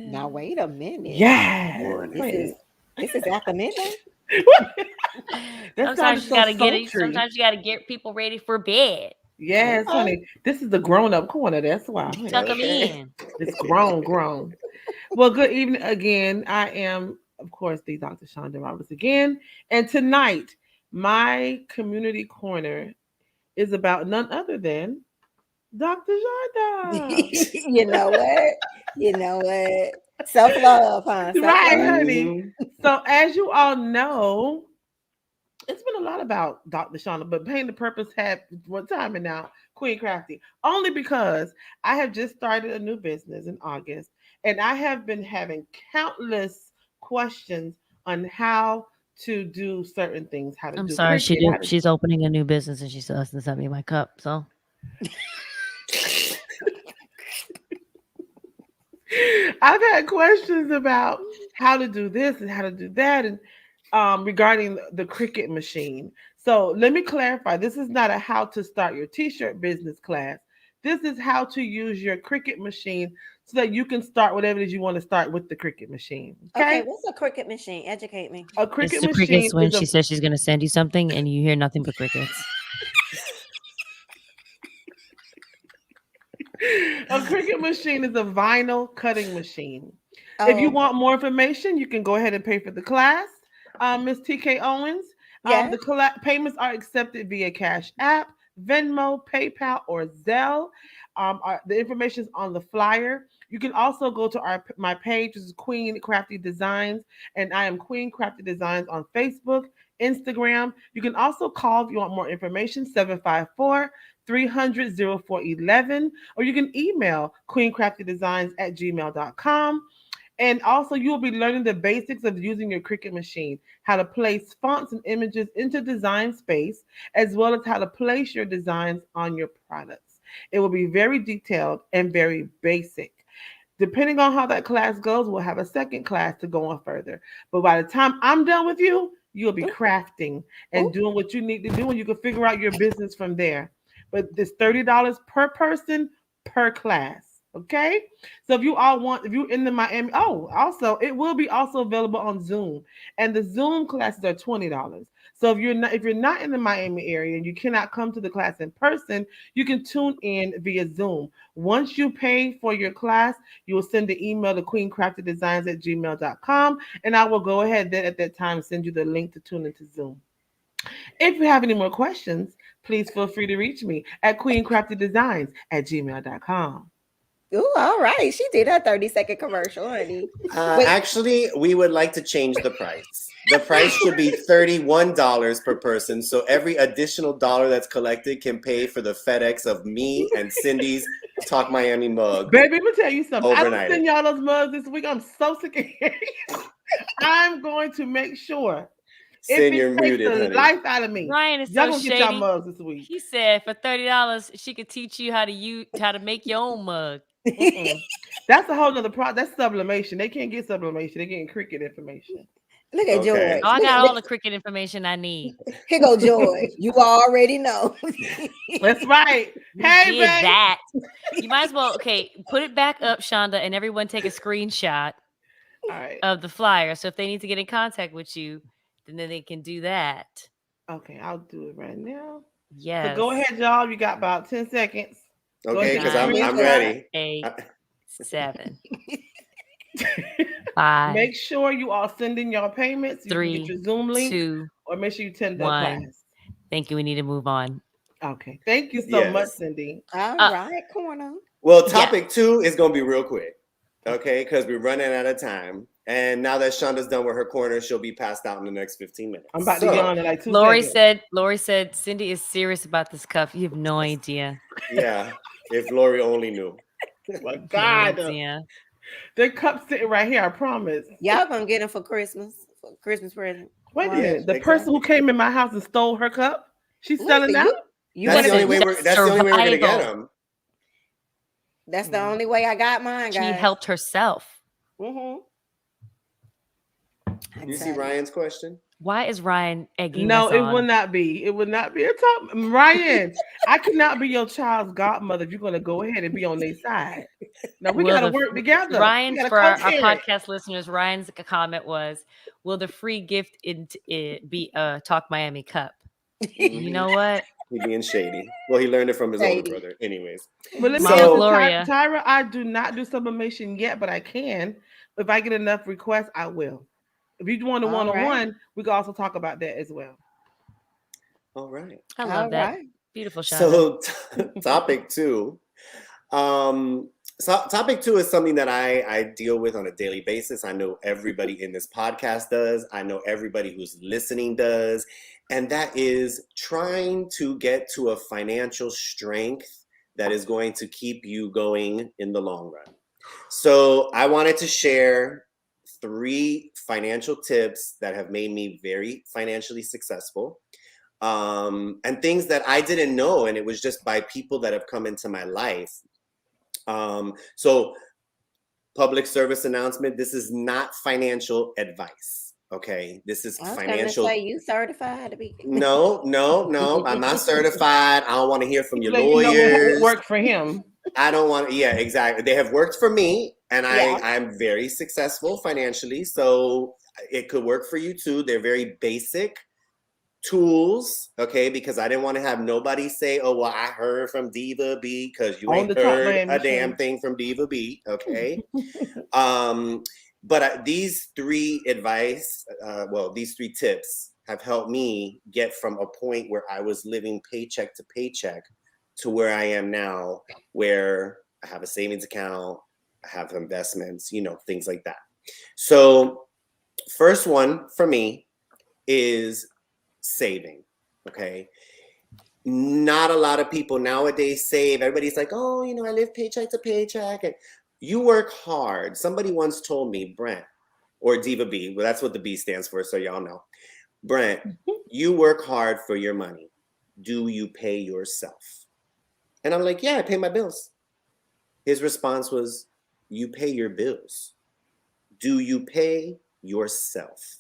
Now wait a minute. Yes. This is after midnight. That sounded so sultry. Sometimes you gotta get people ready for bed. Yes, Okay. honey. This is the grown-up corner. That's why. honey. Tuck them Okay. in. It's grown. Well, good evening again. I am, of course, the Dr. Shonda Roberts again. And tonight, my community corner is about none other than Dr. Shonda. You know what? You know what? Self-love, huh? Right, Self-love. honey. Mhm. So, as you all know, it's been a lot about Dr. Shonda, but Pain the Purpose had one time and now Queen Crafty. Only because I have just started a new business in August, and I have been having countless questions on how to do certain things, how to I'm do sorry, cricket, how to- she's opening a new business and she still hasn't sent me my cup. So I've had questions about how to do this and how to do that, and regarding the cricket machine. So let me clarify: this is not a how to start your t-shirt business class. This is how to use your cricket machine so that you can start whatever it is you want to start with the cricket machine. Okay, Okay, what's a cricket machine? Educate me. a it's cricket the machine crickets when is a she says she's gonna send you something and you hear nothing but crickets. a cricket machine is a vinyl cutting machine. If you Oh, want more information, you can go ahead and pay for the class, Miss TK Owens. yeah. The payments are accepted via Cash App, Venmo, PayPal, or Zelle. The information is on the flyer. You can also go to my page, which is Queen Crafty Designs, and I am Queen Crafty Designs on Facebook, Instagram. You can also call if you want more information, 754-300-0411, or you can email queencraftydesigns@gmail.com. And also, you will be learning the basics of using your Cricut machine, how to place fonts and images into Design Space, as well as how to place your designs on your products. It will be very detailed and very basic. Depending on how that class goes, we'll have a second class to go on further. But by the time I'm done with you, you'll be crafting and doing what you need to do, and you can figure out your business from there. But it's $30 per person per class. Okay, so if you're in the Miami, also it will be also available on Zoom, and the Zoom classes are $20. So if you're not in the Miami area and you cannot come to the class in person, you can tune in via Zoom. Once you pay for your class, you will send the email to queencraftydesigns@gmail.com, and I will go ahead then at that time send you the link to tune into Zoom. If you have any more questions, please feel free to reach me at queencraftydesigns@gmail.com. Ooh, all right. She did her 30-second commercial, honey. Wait. Actually, we would like to change the price. The price should be $31 per person. So every additional dollar that's collected can pay for the FedEx of me and Cindy's Talk Miami mug. Baby, let me tell you something. I Overnight. don't send y'all those mugs this week. I'm so sick of hearing. I'm going to make sure. Sin, you're takes muted, the honey. life out of me. Ryan is Y'all so gonna get y'all shady. mugs this week. He said for $30 she could teach you how to make your own mug. That's a whole nother problem. That's sublimation. They can't get sublimation. They're getting Cricut information. Look at George. Oh, I got all the Cricut information I need. Here go George. You already know. That's right. Hey, Did babe. that. You might as well, put it back up, Shonda, and everyone take a screenshot of the flyer. So if they need to get in contact with you, then they can do that. Okay, I'll do it right now. Yes. So go ahead, y'all. You got about 10 seconds. Okay, because I'm ready. 8, 7, 5. Make sure you are sending your payments. You 3, can get your Zoom link, 2, or make sure you attend the 1. class. Thank you. We need to move on. Okay. Thank you so much, Cindy. All right, corner. Well, topic 2 is going to be real quick. Okay, because we're running out of time. And now that Shonda's done with her corner, she'll be passed out in the next 15 minutes. I'm about to yawn in like 2 seconds. Lori said, Cindy is serious about this cuff. You have no idea. Yeah, if Lori only knew. Oh my God. Yeah. The cup's sitting right here, I promise. Y'all gonna get them for Christmas present. Wait a minute. The person who came in my house and stole her cup, she's selling out? That's the only way we're going to get them. That's the only way I got mine, guys. She helped herself. Mm-hmm. You see Ryan's question? Why is Ryan egging No, us it on? would not be. It would not be a top. Ryan, I could not be your child's godmother if you're going to go ahead and be on their side. No, we got to work together. Ryan, for our podcast listeners, Ryan's comment was, will the free gift be a Talk Miami cup? You know what? He's being shady. Well, he learned it from his older brother. Anyways. But let me Mama Gloria. Tyra, I do not do sublimation yet, but I can. If I get enough requests, I will. If you want a one-on-one, we can also talk about that as well. All right. I love that. Beautiful shot. So topic 2. So topic 2 is something that I deal with on a daily basis. I know everybody in this podcast does. I know everybody who's listening does. And that is trying to get to a financial strength that is going to keep you going in the long run. So I wanted to share 3 financial tips that have made me very financially successful, and things that I didn't know, and it was just by people that have come into my life. So public service announcement, this is not financial advice. Okay, this is financial. Say you certified to be? No, I'm not certified. I don't want to hear from your lawyers. Work for him. I don't want to. Yeah, exactly. They have worked for me, and I'm very successful financially. So it could work for you too. They're very basic tools, okay? Because I didn't want to have nobody say, "Oh, well, I heard from Diva B," because you ain't heard a damn thing from Diva B, okay? But these 3 tips have helped me get from a point where I was living paycheck to paycheck to where I am now, where I have a savings account, I have investments, things like that. So first one for me is saving. Okay. Not a lot of people nowadays save. Everybody's like, oh, I live paycheck to paycheck. And you work hard. Somebody once told me, Brent, or Diva B, well, that's what the B stands for, so y'all know. Brent, you work hard for your money. Do you pay yourself? And I'm like, yeah, I pay my bills. His response was, you pay your bills. Do you pay yourself?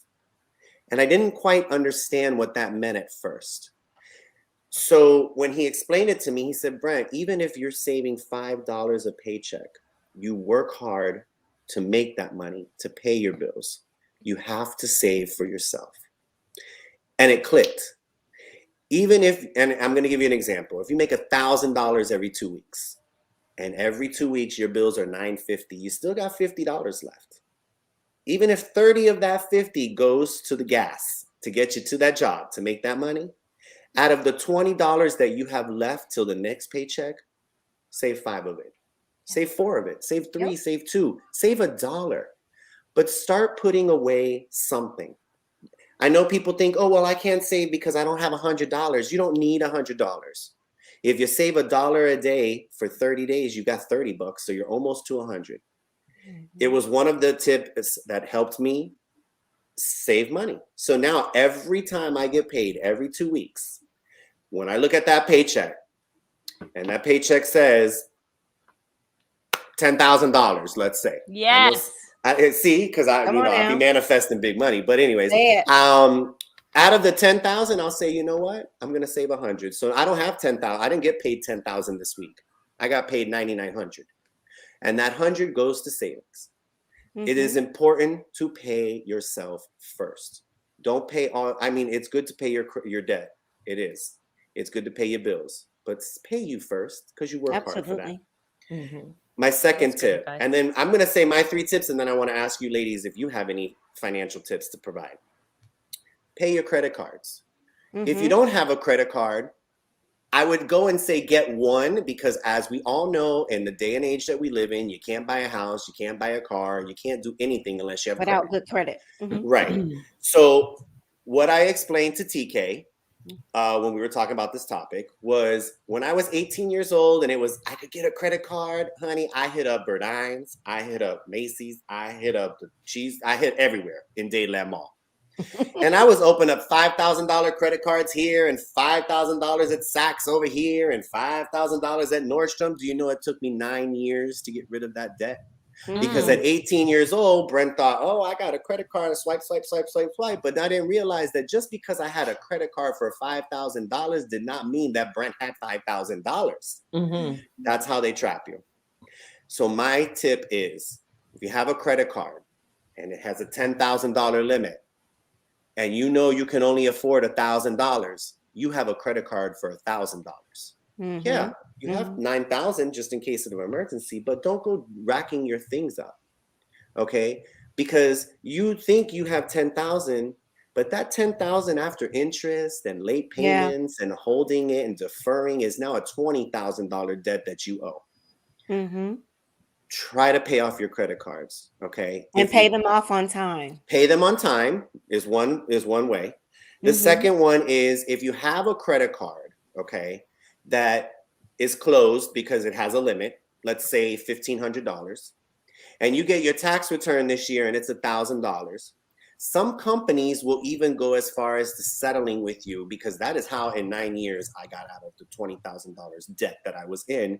And I didn't quite understand what that meant at first. So when he explained it to me, he said, Brent, even if you're saving $5 a paycheck, you work hard to make that money, to pay your bills. You have to save for yourself. And it clicked. Even if, and I'm going to give you an example. If you make $1,000 every 2 weeks, and every 2 weeks your bills are $950, you still got $50 left. Even if 30 of that 50 goes to the gas to get you to that job, to make that money, out of the $20 that you have left till the next paycheck, save 5 of it. Save 4 of it. Save 3, save 2, save $1. But start putting away something. I know people think, oh, well, I can't save because I don't have $100. You don't need $100. If you save $1 a day for 30 days, you got $30, so you're almost to 100. It was one of the tips that helped me save money. So now every time I get paid every 2 weeks, when I look at that paycheck and that paycheck says $10,000, let's say. Yes. See, because I'll be manifesting big money. But anyways, out of the 10,000, I'll say, you know what? I'm gonna save 100. So I don't have 10,000. I didn't get paid 10,000 this week. I got paid 9,900, and that 100 goes to savings. It is important to pay yourself first. Don't pay all. I mean, it's good to pay your debt. It is. It's good to pay your bills, but pay you first because you work hard for that. My second tip, and then I'm going to say my 3 tips, and then I want to ask you ladies if you have any financial tips to provide. Pay your credit cards. If you don't have a credit card, I would go and say get one, because as we all know, in the day and age that we live in, you can't buy a house, you can't buy a car, you can't do anything unless you have without good credit. Right. So what I explained to TK when we were talking about this topic was when I was 18 years old and I could get a credit card, honey, I hit up Burdines, I hit up Macy's, I hit up the cheese, I hit everywhere in Dayland Mall. And I was opening up $5,000 credit cards here and $5,000 at Saks over here and $5,000 at Nordstrom. Do you know it took me 9 years to get rid of that debt? Because at 18 years old, Brent thought, oh, I got a credit card, swipe, swipe, swipe, swipe, swipe. But I didn't realize that just because I had a credit card for $5,000 did not mean that Brent had $5,000. That's how they trap you. So my tip is, if you have a credit card and it has a $10,000 limit, and you know you can only afford $1,000, you have a credit card for $1,000. Yeah, you have 9,000 just in case of an emergency, but don't go racking your things up, okay? Because you think you have 10,000, but that 10,000 after interest and late payments and holding it and deferring is now a $20,000 debt that you owe. Try to pay off your credit cards, okay? And pay them off on time. Pay them on time is one way. The second one is if you have a credit card, okay, that is closed because it has a limit, let's say $1,500, and you get your tax return this year and it's $1,000. Some companies will even go as far as to settling with you, because that is how in 9 years I got out of the $20,000 debt that I was in.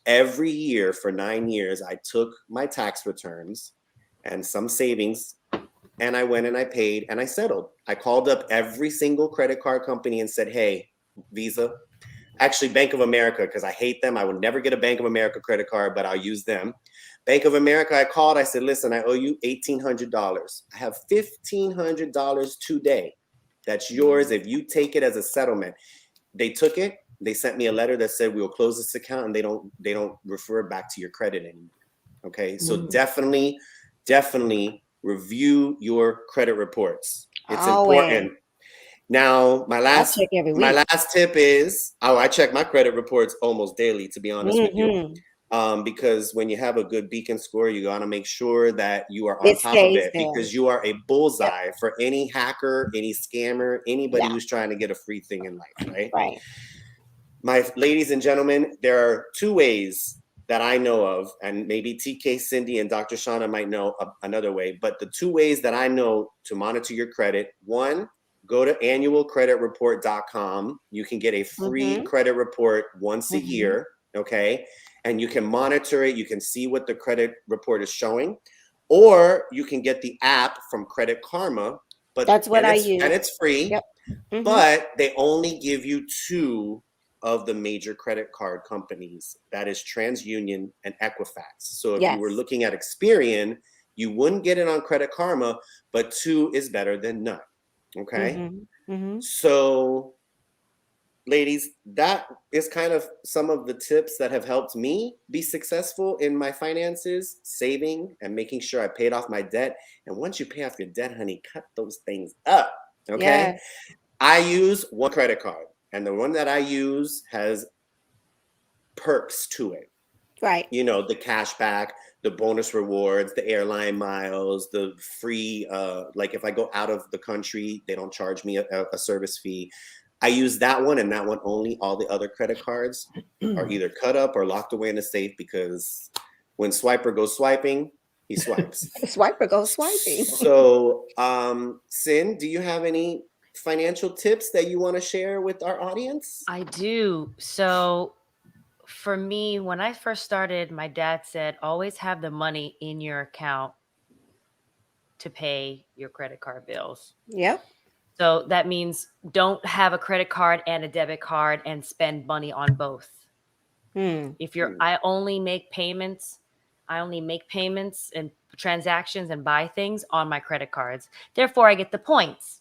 Every year for 9 years, I took my tax returns and some savings, and I went and I paid and I settled. I called up every single credit card company and said, hey, Visa, actually Bank of America, because I hate them. I would never get a Bank of America credit card, but I'll use them. Bank of America, I called. I said, listen, I owe you $1,800. I have $1,500 today. That's yours if you take it as a settlement. They took it. They sent me a letter that said we will close this account, and they don't refer it back to your credit anymore. Okay, so definitely review your credit reports. It's important. Now, my last check every week. tip is, I check my credit reports almost daily, to be honest with you. Because when you have a good beacon score, you got to make sure that you are on It top of stays it, there. because you are a bullseye for any hacker, any scammer, anybody who's trying to get a free thing in life, right? Right. My ladies and gentlemen, there are two ways that I know of, and maybe TK, Cindy, and Dr. Shauna might know another way, but the two ways that I know to monitor your credit: one, go to annualcreditreport.com. You can get a free credit report once a year, okay? And you can monitor it. You can see what the credit report is showing. Or you can get the app from Credit Karma. But that's what I use. And it's free. Yep. But they only give you two of the major credit card companies. That is TransUnion and Equifax. So if you were looking at Experian, you wouldn't get it on Credit Karma, but two is better than none. Okay. So, ladies, that is kind of some of the tips that have helped me be successful in my finances, saving and making sure I paid off my debt. And once you pay off your debt, honey, cut those things up. Okay. Yes. I use one credit card, and the one that I use has perks to it. Right. You know, the cash back, the bonus rewards, the airline miles, the free, like if I go out of the country, they don't charge me a service fee. I use that one and that one only. All the other credit cards are either cut up or locked away in a safe, because when Swiper goes swiping, he swipes. Swiper goes swiping. So, Sin, do you have any financial tips that you want to share with our audience? I do. So for me, when I first started, my dad said, always have the money in your account to pay your credit card bills. Yep. So that means don't have a credit card and a debit card and spend money on both. If I only make payments and transactions and buy things on my credit cards. Therefore, I get the points.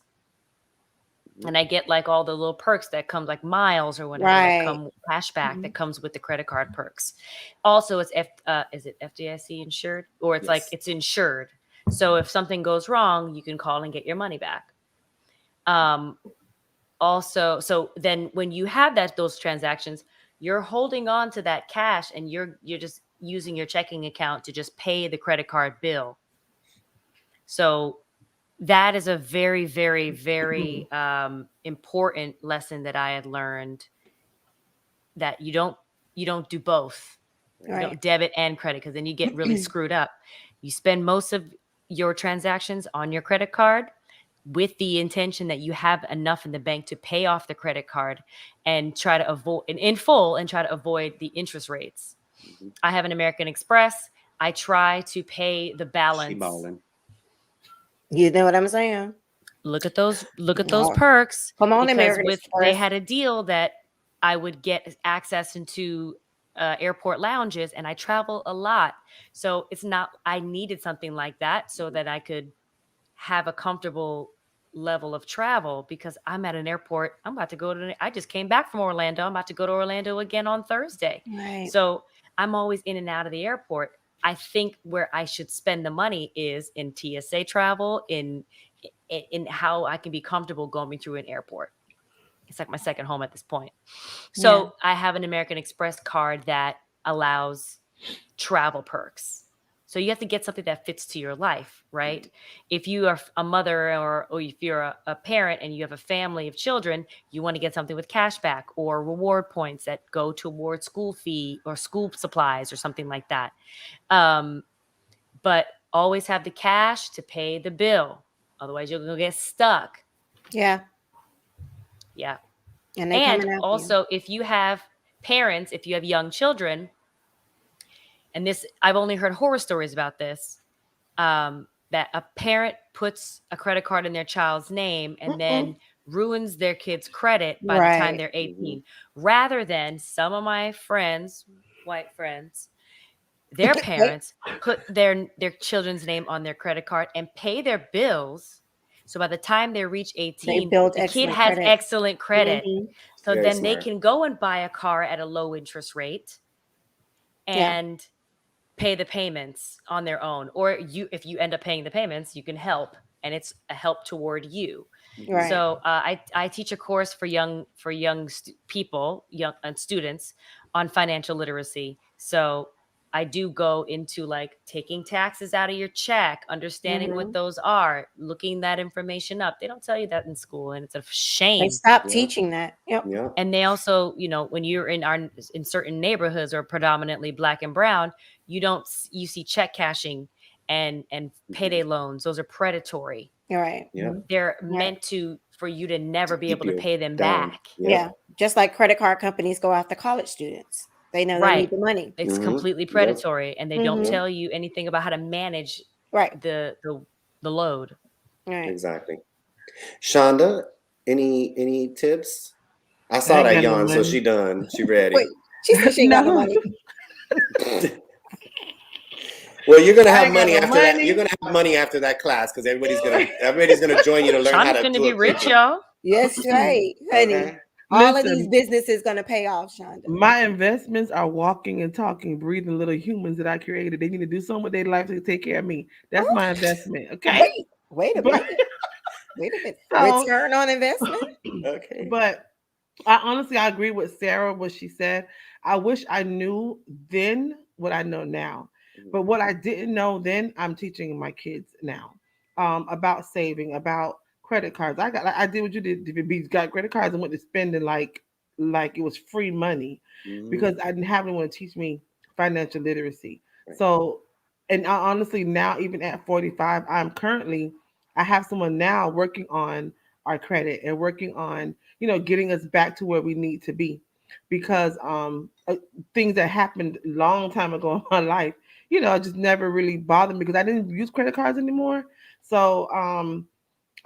And I get like all the little perks that comes, like miles or whatever, that come cashback that comes with the credit card perks. Also, it's is it FDIC insured, or it's like it's insured. So if something goes wrong, you can call and get your money back. Also, so then when you have those transactions, you're holding on to that cash, and you're just using your checking account to just pay the credit card bill. So that is a very, very, very important lesson that I had learned, that you don't do both. You don't debit and credit, because then you get really screwed up. You spend most of your transactions on your credit card with the intention that you have enough in the bank to pay off the credit card and try to avoid in full and try to avoid the interest rates. I have an American Express. I try to pay the balance. You know what I'm saying? Look at those perks. Come on, because American they Express. had a deal that I would get access into airport lounges, and I travel a lot. So I needed something like that so that I could have a comfortable level of travel, because I'm at an airport. I just came back from Orlando. I'm about to go to Orlando again on Thursday. Right. So I'm always in and out of the airport. I think where I should spend the money is in TSA travel, in how I can be comfortable going through an airport. It's like my second home at this point. So I have an American Express card that allows travel perks. So you have to get something that fits to your life, right? If you are a mother, or if you're a parent and you have a family of children, you want to get something with cash back or reward points that go towards school fee or school supplies or something like that. But always have the cash to pay the bill. Otherwise, you're going to get stuck. Yeah. Yeah. And also, if you have parents, if you have young children, and this, I've only heard horror stories about this, that a parent puts a credit card in their child's name and then ruins their kid's credit by the time they're 18. Rather than some of my friends, white friends, their parents put their children's name on their credit card and pay their bills. So by the time they reach 18, the kid has excellent credit. So Very then smart. they can go and buy a car at a low interest rate and pay the payments on their own. Or if you end up paying the payments, you can help, and it's a help toward you. Right. So I teach a course for young people, young students, on financial literacy. So I do go into like taking taxes out of your check, understanding what those are, looking that information up. They don't tell you that in school, and it's a They shame. stopped teaching that. Yep. Yeah. And they also, when you're in certain neighborhoods or predominantly Black and brown, you see check cashing and payday loans. Those are predatory. You're right. Yeah. They're Right. meant for you to never be Keep able to you pay them down. back. Yeah. Just like credit card companies go after college students. They know they Right. need the money. It's Mhm. completely Yep. predatory, and they don't Mhm. tell you anything about how to manage Right. the load. Right. Exactly. Shonda, any tips? I I saw ain't that got no yawn, so money. she done. She ready. Wait, she said she ain't got no No. money. Well, you're gonna I have ain't got money no after that. money. You're gonna have money after that class because everybody's gonna join you to learn how Shonda's to gonna do be a rich, cookie. y'all. Yes, right, honey. Okay. All of these Listen, businesses gonna pay off, Shonda. my investments are walking and talking, breathing little humans that I created. They need to do something with their life to take care of me. That's my investment. Okay. Wait a But minute. Wait a minute. so, Return on investment? Okay. but I agree with Sarah what she said. I wish I knew then what I know now. But what I didn't know then, I'm teaching my kids now about saving, about credit cards. I did what you did. DVB got credit cards and went to spending like it was free money Mhm. because I didn't have anyone to teach me financial literacy. Right. So, and I honestly now even at 45, I have someone now working on our credit and working on getting us back to where we need to be because things that happened a long time ago in my life just never really bothered me because I didn't use credit cards anymore. So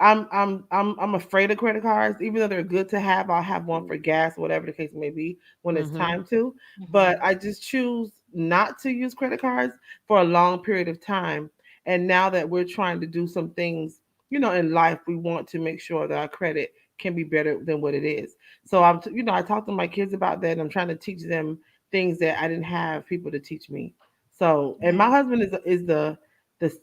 I'm afraid of credit cards, even though they're good to have. I'll have one for gas, whatever the case may be, when it's time to. But I just choose not to use credit cards for a long period of time. And now that we're trying to do some things, in life, we want to make sure that our credit can be better than what it is. So I talk to my kids about that. And I'm trying to teach them things that I didn't have people to teach me. So, and my husband is the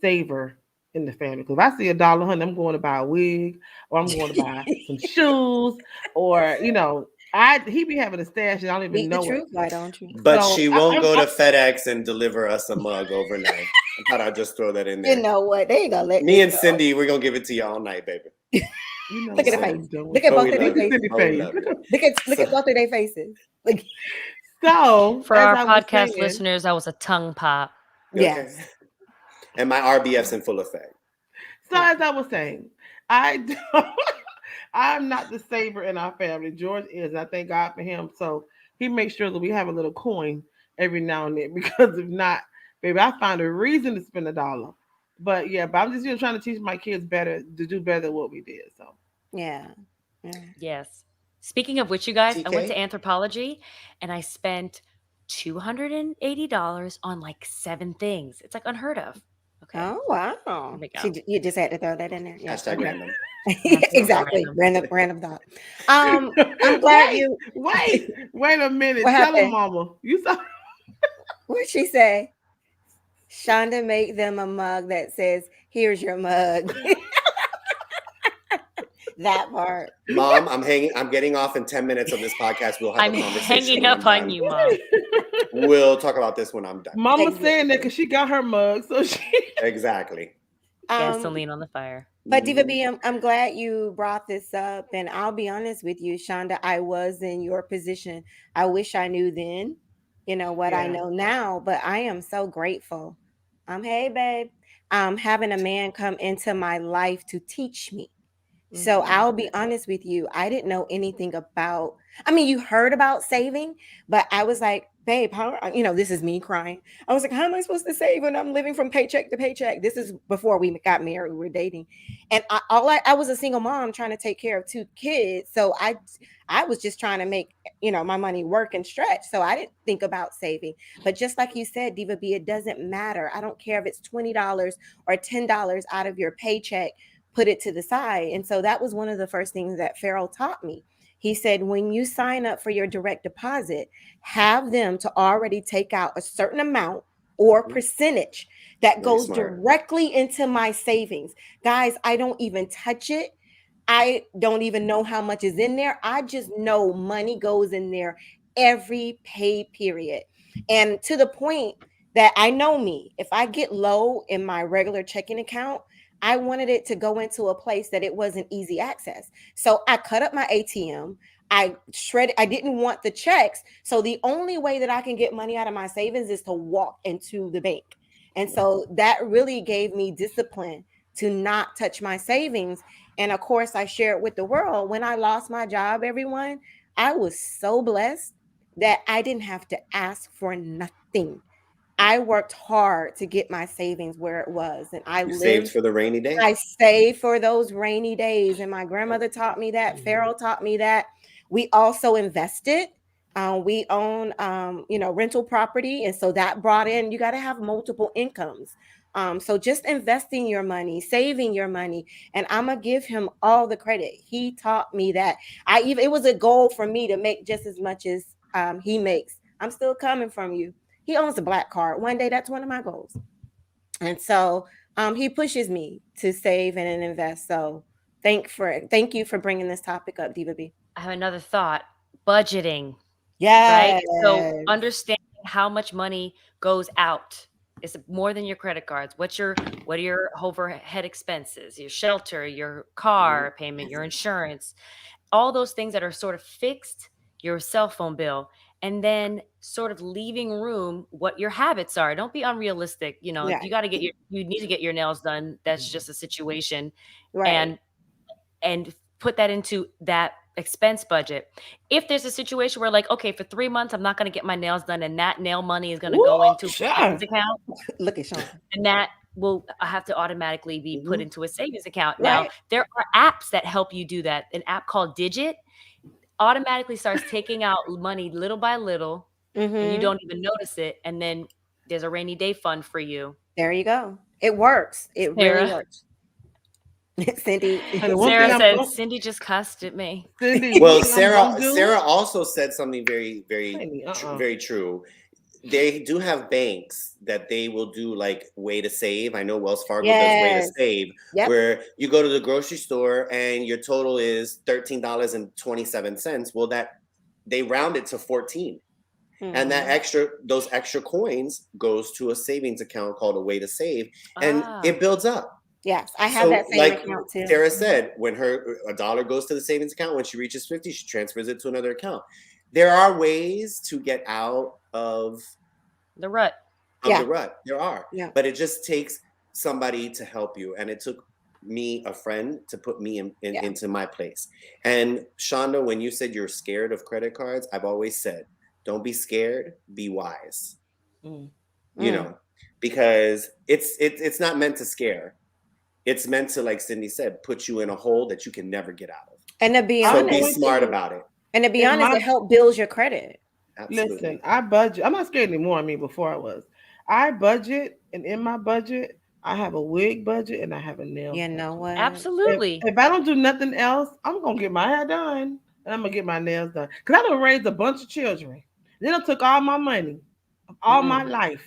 saver in the family. Because if I see $1, honey, I'm going to buy a wig, or I'm going to buy some shoes, or he be having a stash and I don't even Speak the know it. truth, why don't you? But So she won't go to FedEx and deliver us a mug overnight. I thought I'd just throw that in there. You know what? They ain't gonna let Me this and go. Cindy, we're gonna give it to you all night, baby. Look at the what? face. I'm Look at Oh, both we of their love you. faces. Oh, we love you. Look at both of their faces. Like, So For as our I was podcast saying- listeners, that was a tongue pop. yes. Okay. And my RBF's in full effect. So as I was saying, I don't, I'm not the saver in our family. George is. I thank God for him. So he makes sure that we have a little coin every now and then because if not, baby, I find a reason to spend $1. But yeah, but I'm just trying to teach my kids better to do better than what we did. So Yeah. Yeah. Yes. Speaking of which, you guys, I went TK? to anthropology and I spent $280 on like 7 things. It's like unheard of. Okay. Oh wow. Here we go. You just had to throw that in there. Yeah. Hashtag Okay. random. Exactly. Random. Random thought. I'm glad you wait a minute. What Tell happened? him, Mama. You saw What'd she say? Shonda make them a mug that says, "Here's your mug." That part. Mom, I'm getting off in 10 minutes of this podcast. We'll have I'm a conversation. hanging when up I'm on done. you, Mom. We'll talk about this when I'm done. Mama Exactly. saying that because she got her mug, so she. Exactly. Gasoline on the fire. But Diva B, I'm glad you brought this up. And I'll be honest with you, Shonda, I was in your position. I wish I knew then, what I Yeah. know now, but I am so grateful. Hey, babe. Having a man come into my life to teach me. So I'll be honest with you. I didn't know anything about, you heard about saving, but I was like, babe, this is me crying. I was like, how am I supposed to save when I'm living from paycheck to paycheck? This is before we got married, we were dating. And I was a single mom trying to take care of 2 kids. So I was just trying to make, my money work and stretch. So I didn't think about saving. But just like you said, Diva B, it doesn't matter. I don't care if it's $20 or $10 out of your paycheck. Put it to the side. And so that was one of the first things that Farrell taught me. He said, when you sign up for your direct deposit, have them to already take out a certain amount or percentage that Very goes smart. directly into my savings. Guys, I don't even touch it. I don't even know how much is in there. I just know money goes in there every pay period. And to the point that I know me, if I get low in my regular checking account, I wanted it to go into a place that it wasn't easy access. So I cut up my ATM. I shredded, I didn't want the checks. So the only way that I can get money out of my savings is to walk into the bank. And so that really gave me discipline to not touch my savings. And of course, I share it with the world. When I lost my job, everyone, I was so blessed that I didn't have to ask for nothing. I worked hard to get my savings where it was, and I You saved lived. for the rainy day. I saved for those rainy days, and my grandmother taught me that. Farrell taught me that. We also invested. We own, rental property, and so that brought in. You got to have multiple incomes. So just investing your money, saving your money, and I'm gonna give him all the credit. He taught me that. It was a goal for me to make just as much as he makes. I'm still coming from you. He owns a black card. One day, that's one of my goals. And so he pushes me to save and invest. So thank you for bringing this topic up, Diva B. I have another thought. Budgeting. Yeah. Right? So understanding how much money goes out. It's more than your credit cards. What are your overhead expenses, your shelter, your car payment, your insurance, all those things that are sort of fixed, your cell phone bill, and then sort of leaving room what your habits are. Don't be unrealistic. You know, Yeah. you need to get your nails done. That's just a situation. Right. And put that into that expense budget. If there's a situation where like, okay, for 3 months, I'm not going to get my nails done and that nail money is going to go into a savings account. Look at Sean. And that will have to automatically be put into a savings account. Right. Now, there are apps that help you do that. An app called Digit automatically starts taking out money little by little, and you don't even notice it. And then there's a rainy day fund for you. There you go. It works. It really works. Cindy. Sarah said, Cindy just cussed at me. Cindy, well, Sarah also said something very, very, very true. They do have banks that they will do like way to save. I know Wells Fargo does way to save, where you go to the grocery store and your total is $13.27. Well, that they round it to 14. And those extra coins goes to a savings account called a way to save, and it builds up. Yes, I have that same account too. Sarah said, when a dollar goes to the savings account, when she reaches 50, she transfers it to another account. There are ways to get out of the rut. There are, but it just takes somebody to help you, and it took me, a friend, to put me into my place. And Shonda, when you said you're scared of credit cards, I've always said, don't be scared, be wise. You know, because it's not meant to scare. It's meant to, like Cindy said, put you in a hole that you can never get out of. And to be honest, be smart about it. And to be honest, it help build your credit. Absolutely. Listen, I budget. I'm not scared anymore. Before I was. I budget, and in my budget, I have a wig budget and I have a nail. You know what? Absolutely. If I don't do nothing else, I'm gonna get my hair done and I'm gonna get my nails done. Cause I done raised a bunch of children. Then I took all my money, all my life.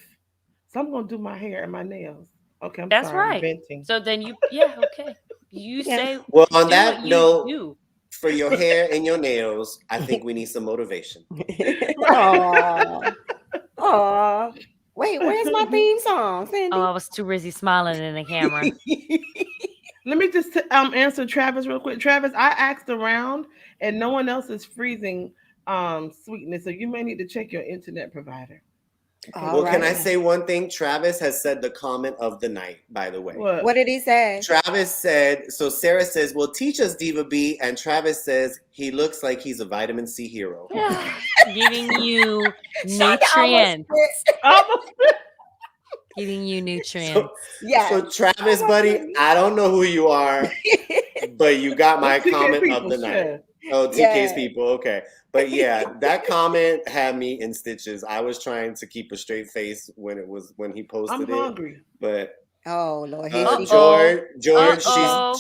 So I'm gonna do my hair and my nails. Okay, That's sorry, right. venting. So then okay. You say. Well, on that note, for your hair and your nails, I think we need some motivation. Aww. Wait, where's my theme song, Cindy? Oh, I was too busy smiling in the camera. Let me just answer Travis real quick. Travis, I asked around and no one else is freezing sweetness, so you may need to check your internet provider. Can I say one thing? Travis has said the comment of the night, by the way. What did he say? Travis said, so Sarah says, well, teach us, Diva B. And Travis says, he looks like he's a vitamin C hero. Giving you nutrients. Giving you nutrients. So Travis, buddy, I don't know who you are, but you got my comment of the night. Oh, TK's people. Okay. But yeah, that comment had me in stitches. I was trying to keep a straight face when he posted it. I'm hungry. But Lord, George,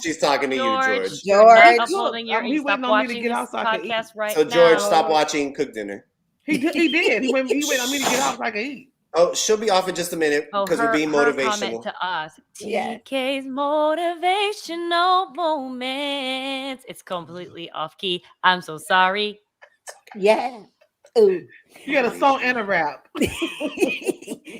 she's talking to you, George. George, he waiting on me to get out so I can eat. Right so George, stop watching Cook Dinner. He did. He went on me to get out so I can eat. Oh, she'll be off in just a minute Oh, because we're being her motivational. comment to us. Yeah. TK's motivational moments. It's completely off key. I'm so sorry. Yeah. Ooh. You got a song and a rap.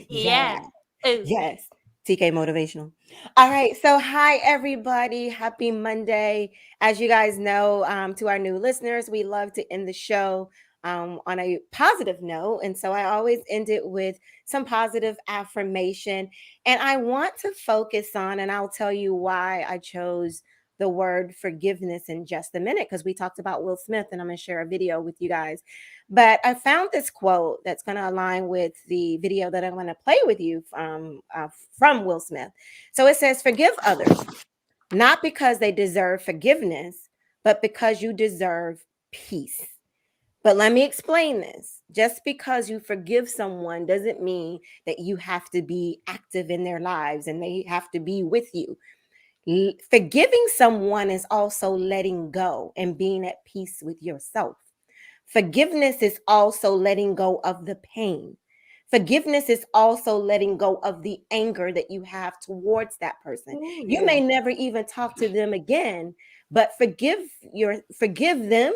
Yeah. Ooh. Yes. TK motivational. All right. So, hi, everybody. Happy Monday. As you guys know, to our new listeners, we love to end the show on a positive note. And so I always end it with some positive affirmation. And I want to focus on, and I'll tell you why I chose the word forgiveness in just a minute, because we talked about Will Smith, and I'm going to share a video with you guys. But I found this quote that's going to align with the video that I'm going to play with you from Will Smith. So it says, forgive others, not because they deserve forgiveness, but because you deserve peace. But let me explain this. Just because you forgive someone doesn't mean that you have to be active in their lives and they have to be with you. Forgiving someone is also letting go and being at peace with yourself. Forgiveness is also letting go of the pain. Forgiveness is also letting go of the anger that you have towards that person. Ooh, You yeah. may never even talk to them again, but forgive them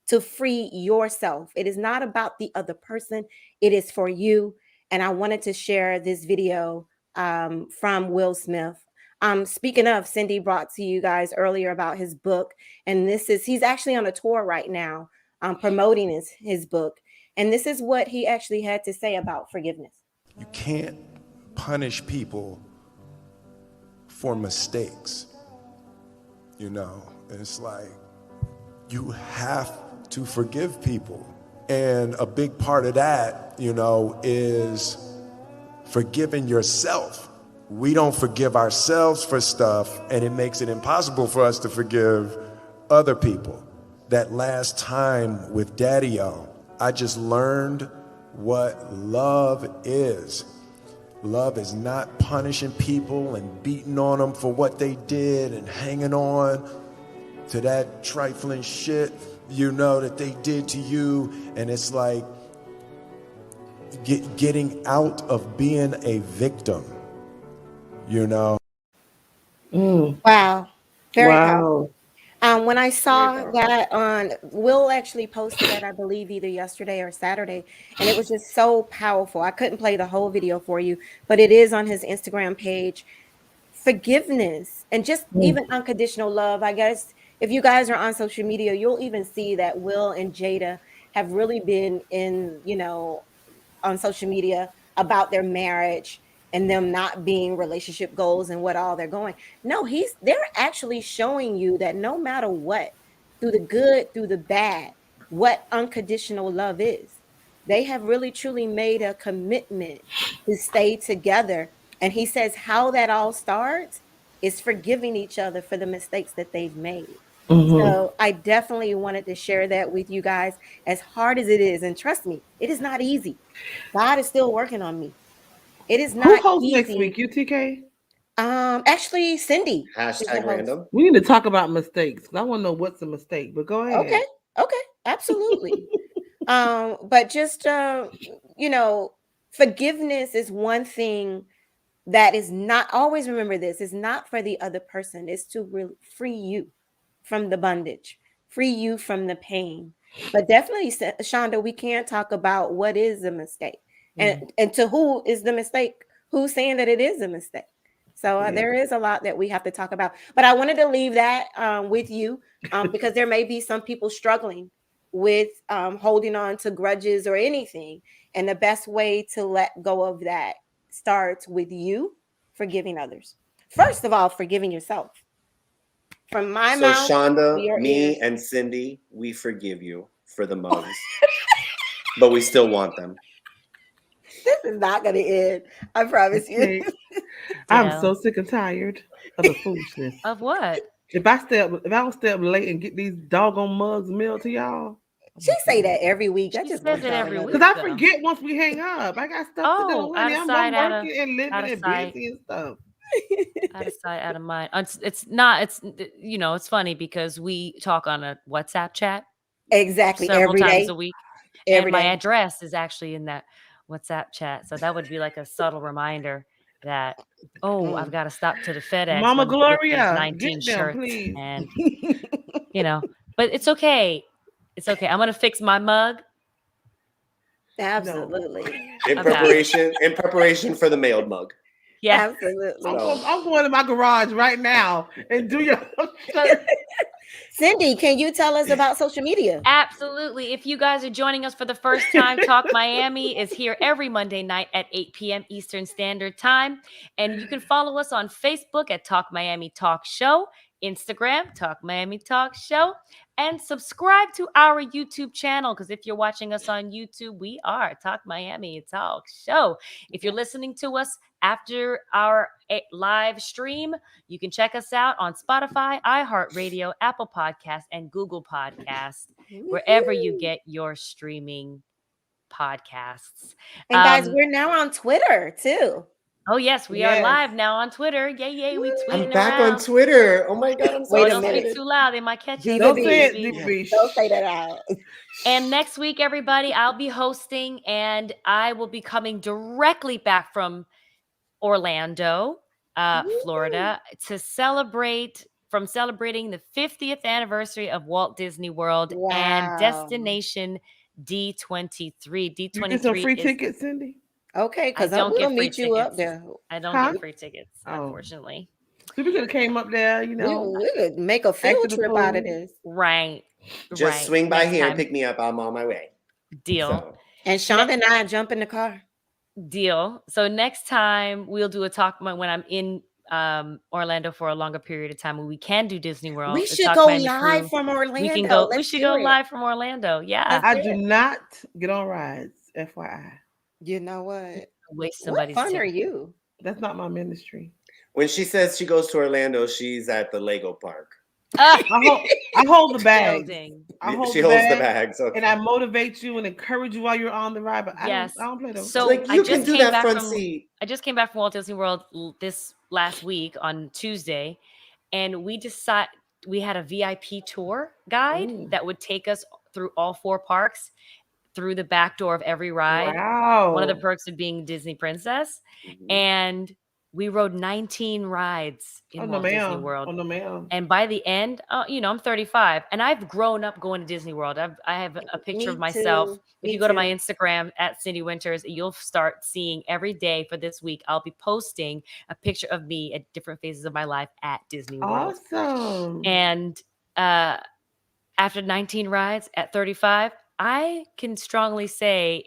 to free yourself. It is not about the other person. It is for you. And I wanted to share this video from Will Smith. Speaking of, Cindy brought to you guys earlier about his book, and he's actually on a tour right now, promoting his book. And this is what he actually had to say about forgiveness. You can't punish people for mistakes. You know, it's like you have to forgive people. And a big part of that, you know, is forgiving yourself. We don't forgive ourselves for stuff, and it makes it impossible for us to forgive other people. That last time with Daddy-O, I just learned what love is. Love is not punishing people and beating on them for what they did and hanging on to that trifling shit, you know, that they did to you. And it's like getting out of being a victim, you know. Wow. Very powerful. Wow. When I saw that on, Will actually posted that, I believe, either yesterday or Saturday, and it was just so powerful. I couldn't play the whole video for you, but it is on his Instagram page. Forgiveness and just even unconditional love. I guess if you guys are on social media, you'll even see that Will and Jada have really been on social media about their marriage and them not being relationship goals and what all they're going. No, they're actually showing you that no matter what, through the good, through the bad, what unconditional love is. They have really truly made a commitment to stay together. And he says how that all starts is forgiving each other for the mistakes that they've made. So I definitely wanted to share that with you guys, as hard as it is. And trust me, it is not easy. God is still working on me. It is Who not hosts easy. next week? UTK? Actually, Cindy is the Hashtag host. random. We need to talk about mistakes because I want to know what's a mistake. But go ahead. Okay, absolutely. But just forgiveness is one thing that is not, always remember this, is not for the other person. It's to free you from the bondage, free you from the pain. But definitely, Shonda, we can't talk about what is a mistake and to who is the mistake, who's saying that it is a mistake. So there is a lot that we have to talk about. But I wanted to leave that with you because there may be some people struggling with holding on to grudges or anything. And the best way to let go of that starts with you forgiving others. First of all, forgiving yourself. From my So mouth to Shonda, your me, ears. and Cindy, we forgive you for the mugs, but we still want them. This is not going to end. I promise you. Okay. I'm so sick and tired of the foolishness. Of what? If I don't stay up late and get these doggone mugs mailed to y'all. She say that every week. I She just says want it y'all to every know week. Because I though. forget once we hang up. I got stuff to do. Oh, Honey. out of I'm sight, out working and living out of and sight. busy and stuff. Out of sight, out of mind. It's not. It's it's funny because we talk on a WhatsApp chat Exactly. several Every times day. a week, Every and my day. address is actually in that WhatsApp chat. So that would be like a subtle reminder that, oh, I've got to stop to the FedEx. Mama Let me get these Gloria, 19 get them, shirts. please. And, but it's okay. It's okay. I'm going to fix my mug. Absolutely. In preparation for the mailed mug. Yeah. Absolutely. I'm going to my garage right now and do your shirt. Cindy, can you tell us about social media? Absolutely. If you guys are joining us for the first time, Talk Miami is here every Monday night at 8 p.m. Eastern Standard Time. And you can follow us on Facebook at Talk Miami Talk Show, Instagram, Talk Miami Talk Show, and subscribe to our YouTube channel. Because if you're watching us on YouTube, we are Talk Miami Talk Show. If you're listening to us after our live stream, you can check us out on Spotify, iHeartRadio, Apple Podcasts, and Google Podcasts, wherever you get your streaming podcasts. And guys, we're now on Twitter too. Oh, yes, we are live now on Twitter. Yay, we tweeting I'm back around. on Twitter. Oh my God, I'm so Wait a Don't minute. speak too loud. They might catch us. Don't say it. Don't say that out. And next week, everybody, I'll be hosting, and I will be coming directly back from Orlando, Florida, to celebrating the 50th anniversary of Walt Disney World and Destination D23. D23 You get some free tickets, Cindy? Okay, because I will meet you up there. I don't get free tickets, unfortunately. So we could have came up there, We could make a field trip out of this. Right. Just swing by here and pick me up. I'm on my way. Deal. So. And Shonda and I jump in the car. Deal. So next time we'll do a talk when I'm in Orlando for a longer period of time when we can do Disney World. We should go live from Orlando. We should go live from Orlando. Yeah. I do not get on rides, FYI. You know what? Waste somebody's What fun time. are you? That's not my ministry. When she says she goes to Orlando, she's at the Lego park. I hold the bags. She holds the bags. Okay. And I motivate you and encourage you while you're on the ride. But I don't play those. So like you can do that front seat. I just came back from Walt Disney World this last week on Tuesday, and we had a VIP tour guide that would take us through all 4 parks, through the back door of every ride. Wow. One of the perks of being Disney princess. And we rode 19 rides in Walt Disney World. And by the end, I'm 35 and I've grown up going to Disney World. I have a picture of myself. If you go to my Instagram at Cindy Winters, you'll start seeing every day for this week. I'll be posting a picture of me at different phases of my life at Disney World. Awesome. And after 19 rides at 35, I can strongly say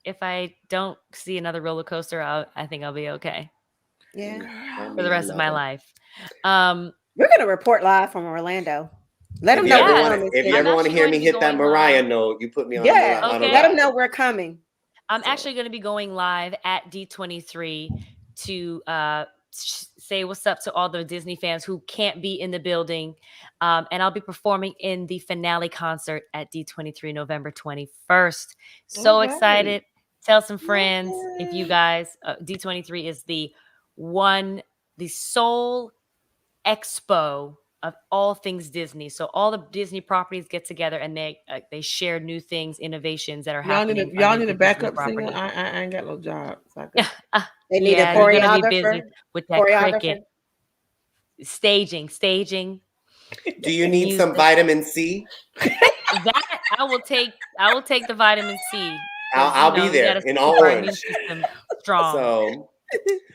if I don't see another roller coaster, I think I'll be okay. Yeah. For the rest of my life. We're going to report live from Orlando. Let them know. If you ever want to hear me hit that Mariah note, you put me on. Let them know we're coming. I'm actually going to be going live at D23 to say what's up to all the Disney fans who can't be in the building. And I'll be performing in the finale concert at D23 November 21st. So excited. Tell some friends. If you guys, D23 is the sole expo of all things Disney. So all the Disney properties get together and they share new things, innovations that are happening. Y'all need a backup singer. I ain't got no job. So they need a choreographer. You're gonna be busy with that cricket. Staging. Do you need some vitamin C? That I will take the vitamin C. I'll be there in all orange. Strong. So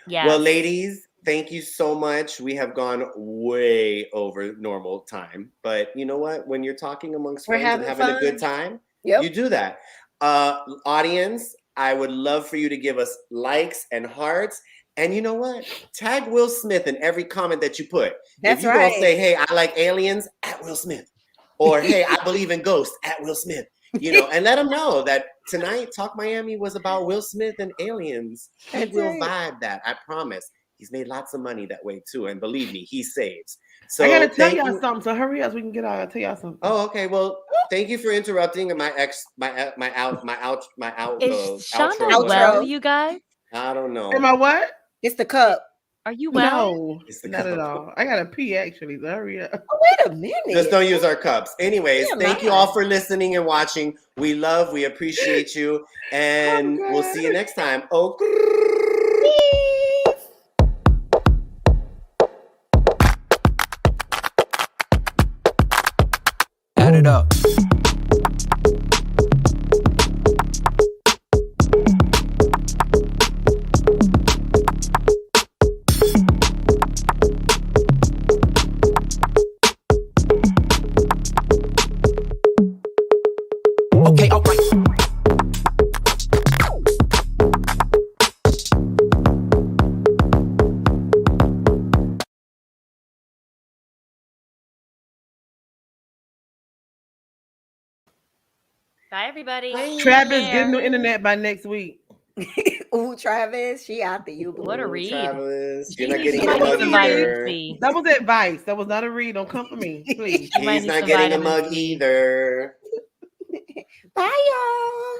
yeah. Well, ladies, thank you so much. We have gone way over normal time, but you know what? When you're talking amongst friends and having a good time, you do that. Audience, I would love for you to give us likes and hearts. And you know what? Tag Will Smith in every comment that you put. That's if you gonna say, hey, I like aliens, at Will Smith. Or hey, I believe in ghosts, at Will Smith. And let them know that tonight Talk Miami was about Will Smith and aliens. He will vibe that, I promise. He's made lots of money that way too, and believe me, he saves. So I gotta tell y'all something. So hurry up, so we can get out. I'll tell y'all something. Oh, okay. Well, thank you for interrupting my outro. Is Shonda well, you guys? I don't know. Am I what? It's the cup. Are you well? No, It's the not at cup. all. I got to pee actually. Hurry up. Oh, wait a minute. Just don't use our cups. Anyways, Yeah, thank you all for listening and watching. We appreciate you, and I'm we'll good. see you next time. Oh. Add it up. Okay, alright. Bye, everybody. Travis, Take get a new care. internet by next week. Ooh, Travis, she out the you. What a Ooh, read. Travis, you're She not getting might a need mug some vitamin either. C. That was advice. That was not a read. Don't come for me, please. She might He's need not some getting a vitamin mug C. either. Bye, y'all.